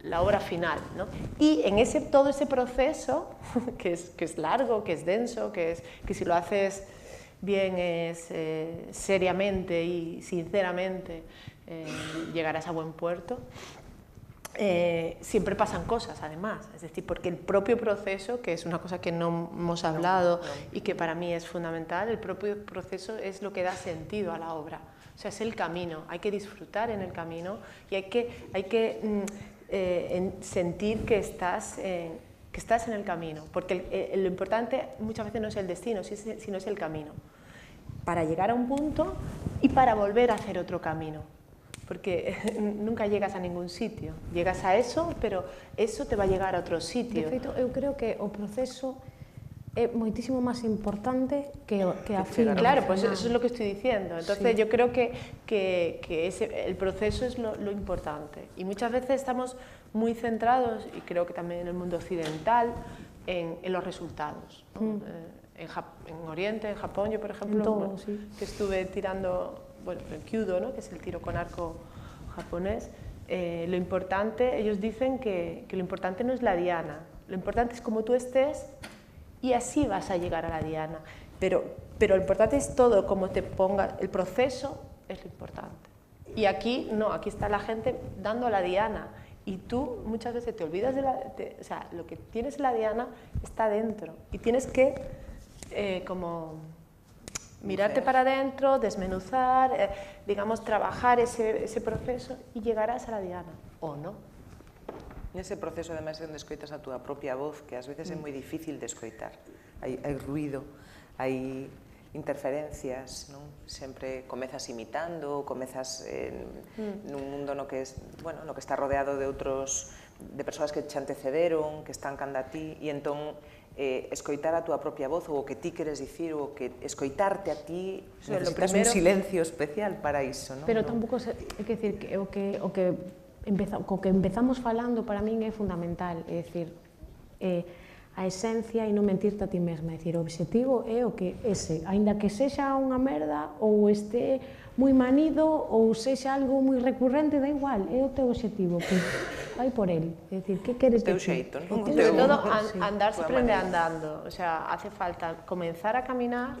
la obra final, ¿no? Y en todo ese proceso, que es largo, que es denso, que si lo haces bien es seriamente y sinceramente llegarás a buen puerto. Siempre pasan cosas, además, es decir, porque el propio proceso, que es una cosa que no hemos hablado y que para mí es fundamental, el propio proceso es lo que da sentido a la obra, o sea, es el camino, hay que disfrutar en el camino y hay que sentir que estás en el camino, porque lo importante muchas veces no es el destino, sino es el camino, para llegar a un punto y para volver a hacer otro camino. Porque nunca llegas a ningún sitio, llegas a eso, pero eso te va a llegar a otro sitio. De feito, eu creo que o proceso é moitísimo máis importante que a fin. Claro, pues eso es lo que estoy diciendo. Entonces sí. Yo creo que el proceso es lo importante. Y muchas veces estamos muy centrados, y creo que también en el mundo occidental, en los resultados, ¿no? En Oriente, en Japón, yo por ejemplo, todo, sí. Que estuve tirando... Bueno, el Kyudo, ¿no? Que es el tiro con arco japonés, lo importante, ellos dicen que lo importante no es la diana, lo importante es cómo tú estés y así vas a llegar a la diana, pero lo importante es todo, cómo te pongas, el proceso es lo importante. Y aquí no, aquí está la gente dando a la diana y tú muchas veces te olvidas o sea, lo que tienes en la diana está dentro y tienes que como... mirarte para adentro, desmenuzar, digamos, trabajar ese proceso y llegarás a la diana, o no. Ese proceso, además, onde escoitas a túa propia voz, que ás veces é moi difícil de escoitar. Hai ruido, hai interferencias, non? Sempre comezas imitando, comezas nun mundo no que está rodeado de persoas que te antecederon, que están canda a ti, e entón escoitar a túa propia voz ou o que ti queres dicir ou que escoitarte a ti necesitas un silencio especial para iso, non? Pero tampouco é que decir que o que empezamos falando para min é fundamental, é dicir, a esencia e non mentirte a ti mesma, é dicir, o obxectivo é o que ese, aínda que sexa unha merda ou este moi manido ou sexa algo moi recurrente, da igual, é o teu obxectivo, que vai por él, é dicir, que queres de ti? O teu xeito, non? Sobre todo, andar se aprende andando, o sea, hace falta comenzar a caminar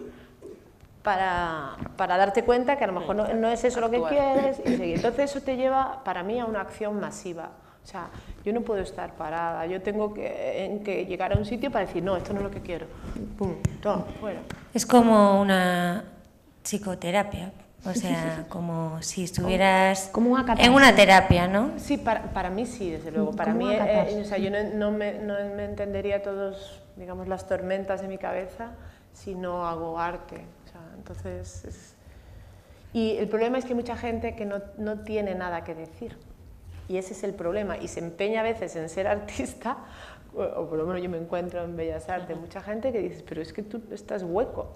para darte cuenta que a lo mejor no es eso lo que quieres y seguir. Entonces eso te lleva, para mí, a una acción masiva. O sea, yo no puedo estar parada, yo tengo que llegar a un sitio para decir, no, esto no es lo que quiero. Pum, todo, fuera. Es como una psicoterapia, o sea, como si estuvieras en una terapia, ¿no? Sí, para mí sí, desde luego. Para mí, o sea, yo no me entendería todas, digamos, las tormentas de mi cabeza si no hago arte. O sea, entonces... Y el problema es que hay mucha gente que no tiene nada que decir. Y ese es el problema, y se empeña a veces en ser artista, o por lo menos yo me encuentro en Bellas Artes, mucha gente que dice, pero es que tú estás hueco,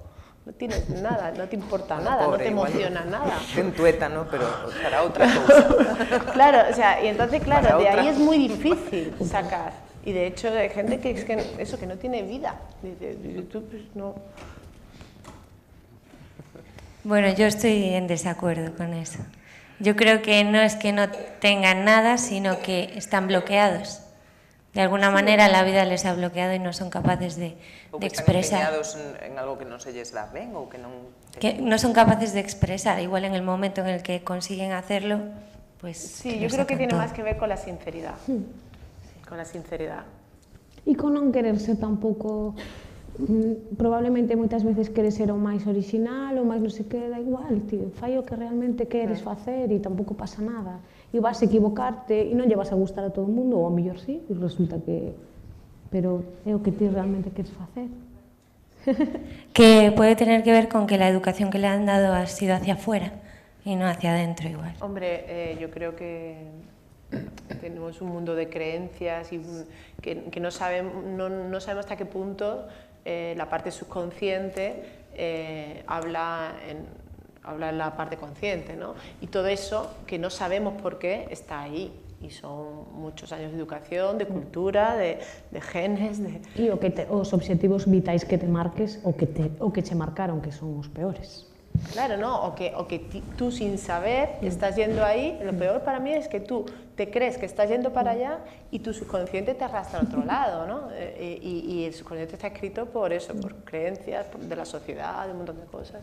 no tienes nada, no te importa nada, no te emociona nada. Ten tuétano, pero para otra cosa. Claro, o sea, y entonces, claro, de ahí es muy difícil sacar. Y de hecho hay gente que es que eso, que no tiene vida. Tú, pues, no. Bueno, yo estoy en desacuerdo con eso. Yo creo que no es que no tengan nada, sino que están bloqueados. De alguna manera la vida les ha bloqueado y no son capaces de expresar. Están empeñados en algo que non se lles dá ben ou que non... Que no son capaces de expresar. Igual en el momento en el que consiguen hacerlo, pues... Sí, yo creo que tiene más que ver con la sinceridad. Con la sinceridad. E con non quererse tampouco... probablemente moitas veces queres ser o máis original, o máis non sei que, da igual, tío, fai o que realmente queres facer e tampouco pasa nada. E vas a equivocarte e non lle vas a gustar a todo o mundo, ou a mellor sí, e resulta que... Pero é o que ti realmente queres facer. Que puede tener que ver con que la educación que le han dado ha sido hacia afuera y no hacia adentro igual. Hombre, yo creo que tenemos un mundo de creencias y que no sabemos hasta qué punto la parte subconsciente habla en la parte consciente, ¿no? Y todo eso que no sabemos por qué está ahí. Y son muchos años de educación, de cultura, de genes... E os obxectivos vitais que te marques o que che marcaron, que son os peores. Claro, ¿no? O que tú sin saber estás yendo ahí. Lo peor para mí es que tú te crees que estás yendo para allá y tu subconsciente te arrastra al otro lado, ¿no? Y el subconsciente está escrito por eso, por creencias de la sociedad, de un montón de cosas.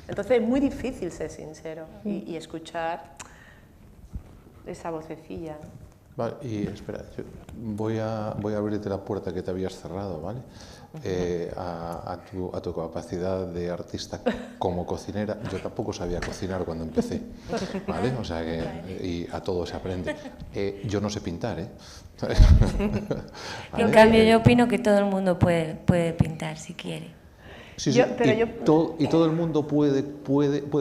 Entonces es muy difícil ser sincero y escuchar esa vocecilla, ¿no? Vale, y espera, voy a abrirte la puerta que te habías cerrado, ¿vale? A tu capacidad de artista como cocinera. Yo tampoco sabía cocinar cuando empecé, ¿vale? O sea que y a todo se aprende. Yo no sé pintar, ¿eh? ¿Vale? En cambio, yo opino que todo el mundo puede pintar si quiere. Sí, sí, y todo el mundo puede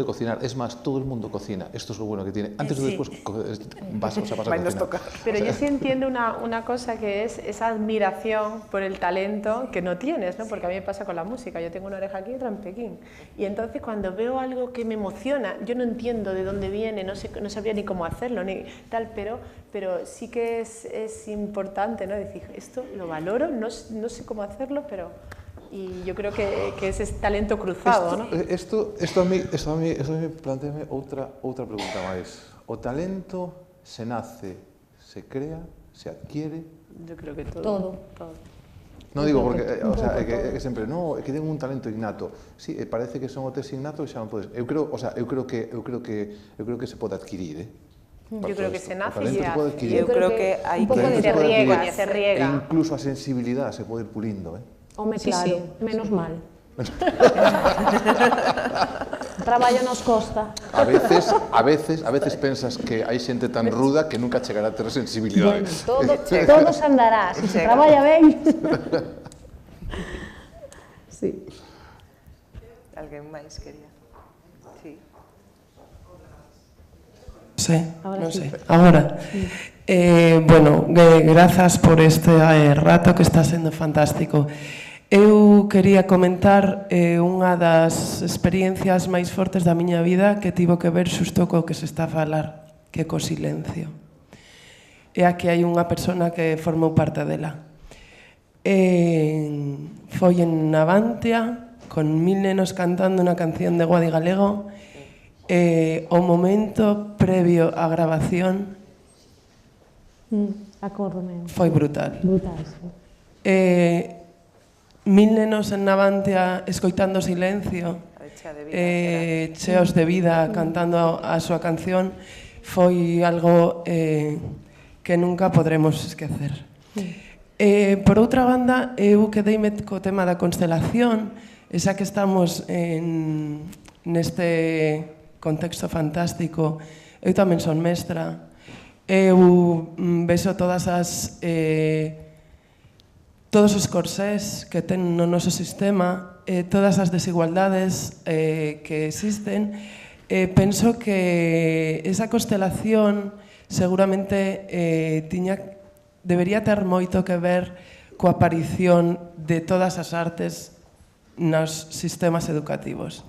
cocinar. Es más, todo el mundo cocina. Esto es lo bueno que tiene. Antes o después vas a cocinar. Pero yo sí entiendo una cosa, que es esa admiración por el talento que no tienes, ¿no? Porque a mí me pasa con la música. Yo tengo una oreja aquí y otra en Pekín. Y entonces cuando veo algo que me emociona, yo no entiendo de dónde viene, no sabría ni cómo hacerlo, ni tal, pero sí que es importante, ¿no? Decir, esto lo valoro, no sé cómo hacerlo, pero... Y yo creo que ese es talento cruzado, ¿no? Esto a mí planteame outra pregunta máis. O talento se nace, se crea, se adquiere? Yo creo que todo. Non digo porque, o sea, que sempre, no, que ten un talento innato. Sí, parece que son o tes innato e xa non podes. Eu creo que se pode adquirir, Yo creo que se nace y yo creo que hay que se riega. E incluso a sensibilidade se pode ir pulindo, Home, claro, menos mal. Traballo nos costa. A veces pensas que hai xente tan ruda que nunca chegará a ter sensibilidade. Bueno, todos andarás, se traballa ben. Sí. Alguén máis quería? Sí. No sé. Ahora. Bueno, grazas por este rato que está sendo fantástico. Eu quería comentar unha das experiencias máis fortes da miña vida que tivo que ver xusto co que se está a falar, que co silencio. E aquí hai unha persona que formou parte dela. Foi en Navantia, con 1000 nenos cantando unha canción de Guadi Galego. O momento previo á grabación foi brutal. Brutal, sí. 1000 nenos en Navantia escoitando silencio, cheos de vida, cantando a súa canción, foi algo que nunca podremos esquecer. Por outra banda, eu quedeime co tema da constelación, esa que estamos neste contexto fantástico. Eu tamén son mestra, eu vexo todos os corsés que ten no noso sistema, todas as desigualdades que existen. Penso que esa constelación seguramente debería ter moito que ver coa aparición de todas as artes nos sistemas educativos.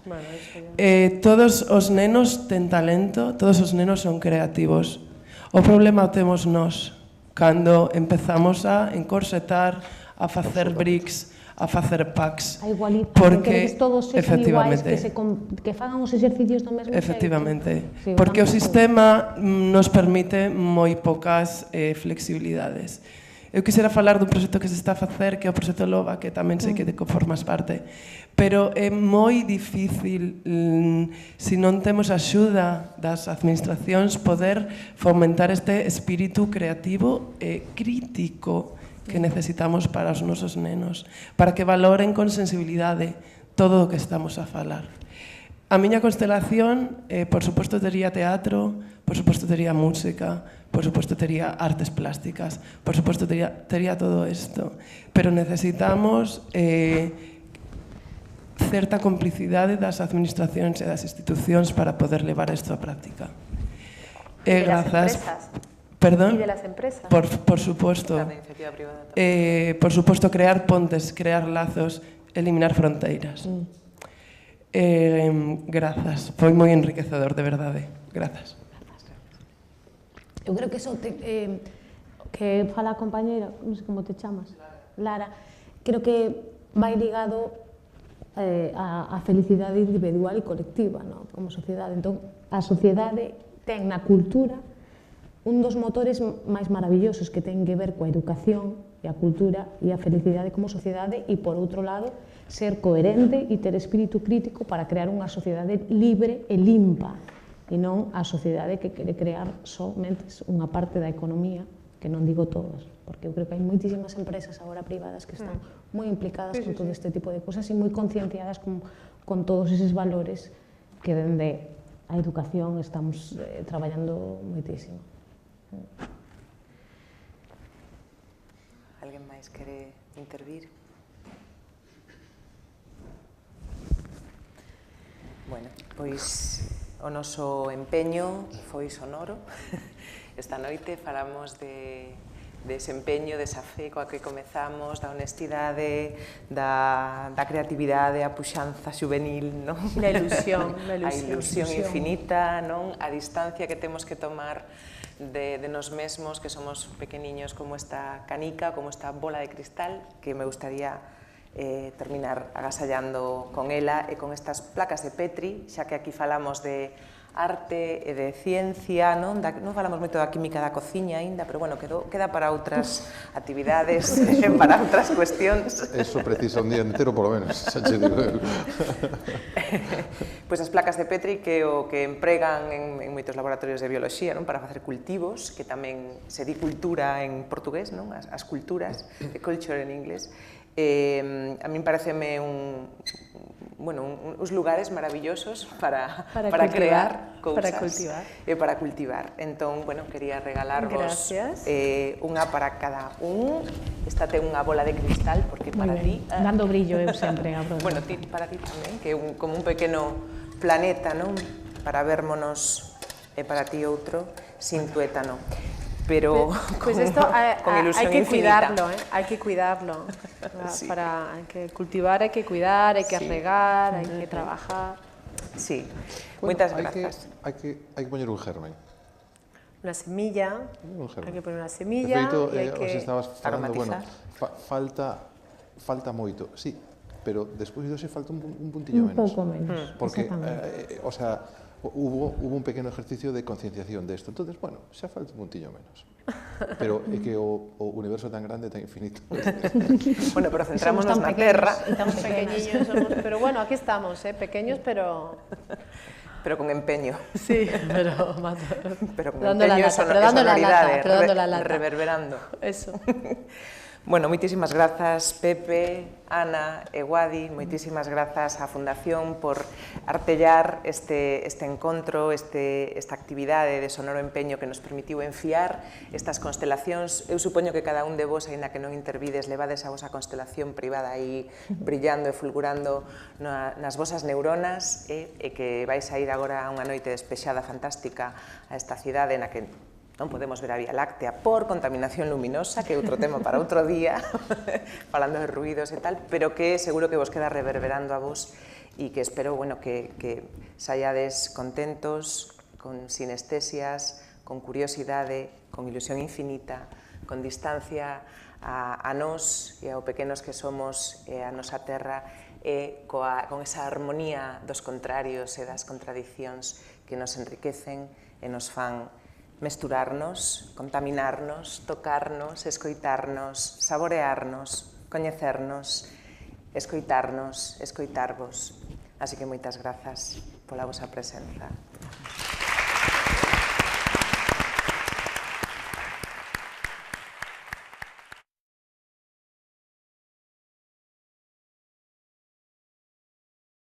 Todos os nenos ten talento, todos os nenos son creativos. O problema o temos nós, cando empezamos a encorsetar, a facer bricks, a facer packs. A igualdade, porque que todos sexan iguais, que fagan os exercicios do mesmo xeito. Efectivamente, sí, porque o sistema nos permite moi poucas flexibilidades. Eu quixera falar dun proxecto que se está a facer, que é o proxecto LOBA, que tamén sei que formas parte, pero é moi difícil, se non temos axuda das administracións, poder fomentar este espírito creativo e crítico que necesitamos para os nosos nenos, para que valoren con sensibilidade todo o que estamos a falar. A miña constelación, por suposto, tería teatro, por suposto, tería música, por suposto, tería artes plásticas, por suposto, tería todo isto, pero necesitamos certa complicidade das administracións e das institucións para poder levar isto a práctica. E das empresas. Perdón? E de las empresas. Por suposto. Por suposto, crear pontes, crear lazos, eliminar fronteiras. Grazas. Foi moi enriquecedor, de verdade. Grazas. Eu creo que eso que fala a compañera, non sei como te chamas, Lara, creo que vai ligado a felicidade individual e colectiva, como sociedade. Entón, a sociedade ten na cultura un dos motores máis maravillosos que ten que ver coa educación e a cultura e a felicidade como sociedade e, por outro lado, ser coherente e ter espírito crítico para crear unha sociedade libre e limpa e non a sociedade que quere crear somente unha parte da economía, que non digo todas, porque eu creo que hai moitísimas empresas agora privadas que están moi implicadas con todo este tipo de cosas e moi concienciadas con todos eses valores que dende a educación estamos traballando moitísimo. Alguén máis quere intervir? Bueno, pois o noso empeño foi sonoro. Esta noite falamos de ese empeño, desa fe coa que comezamos, da honestidade, da creatividade, a puxanza juvenil, non? A ilusión infinita, non? A distancia que temos que tomar de nos mesmos, que somos pequeniños como esta canica, como esta bola de cristal, que me gustaría terminar agasallando con ela e con estas placas de Petri, xa que aquí falamos de arte e de ciencia, non falamos moito da química da cociña aínda, pero bueno, queda para outras actividades, para outras cuestións. Eso precisa un día entero, polo menos, xa che digo eu. Pois as placas de Petri que o que empregan en moitos laboratorios de bioloxía, non, para facer cultivos, que tamén se di cultura en portugués, non, as culturas, the culture en inglés. A min pareceme uns lugares maravillosos para crear cousas e para cultivar. Entón, quería regalarvos unha para cada un. Esta ten unha bola de cristal, porque para ti... Dando brillo eu sempre. Bueno, para ti tamén, que é como un pequeno planeta, non? Para vérmonos, e para ti outro, sin tuétano. Pero con ilusión infinita. Hay que cuidarlo. Hay que cultivar, hay que cuidar, hay que regar, hay que trabajar. Sí, moitas grazas. Hai que poñer un germen. Una semilla, hay que poner una semilla. De feito, os estabas falando, falta moito, sí, pero despois disso falta un puntillo menos. Un pouco menos, porque, hubo un pequeno ejercicio de concienciación de esto. Entonces, xa falta un puntillo menos. Pero é que o universo tan grande, tan infinito. Bueno, pero centrámonos na Terra. Estamos pequeñillos, pero bueno, aquí estamos, pequeños, pero con empeño. Sí, pero con empeño e sonoridade, reverberando. Eso. Bueno, moitísimas grazas, Pepe, Ana e Guadi, moitísimas grazas á Fundación por artellar este encontro, esta actividade de sonoro empeño que nos permitiu enfiar estas constelacións. Eu supoño que cada un de vos, aínda que non intervides, levades a vosa constelación privada aí brillando e fulgurando nas vosas neuronas e que vais a ir agora a unha noite despexada fantástica a esta cidade na que non podemos ver a Vía Láctea por contaminación luminosa, que é outro tema para outro día, falando de ruidos e tal, pero que seguro que vos queda reverberando a vos e que espero, bueno, que saiades contentos, con sinestesias, con curiosidade, con ilusión infinita, con distancia a nós e ao pequenos que somos e a nosa terra e con esa armonía dos contrarios e das contradicións que nos enriquecen e nos fan mesturarnos, contaminarnos, tocarnos, escoitarnos, saborearnos, coñecernos, escoitarnos, escoitarvos. Así que moitas grazas pola vosa presenza.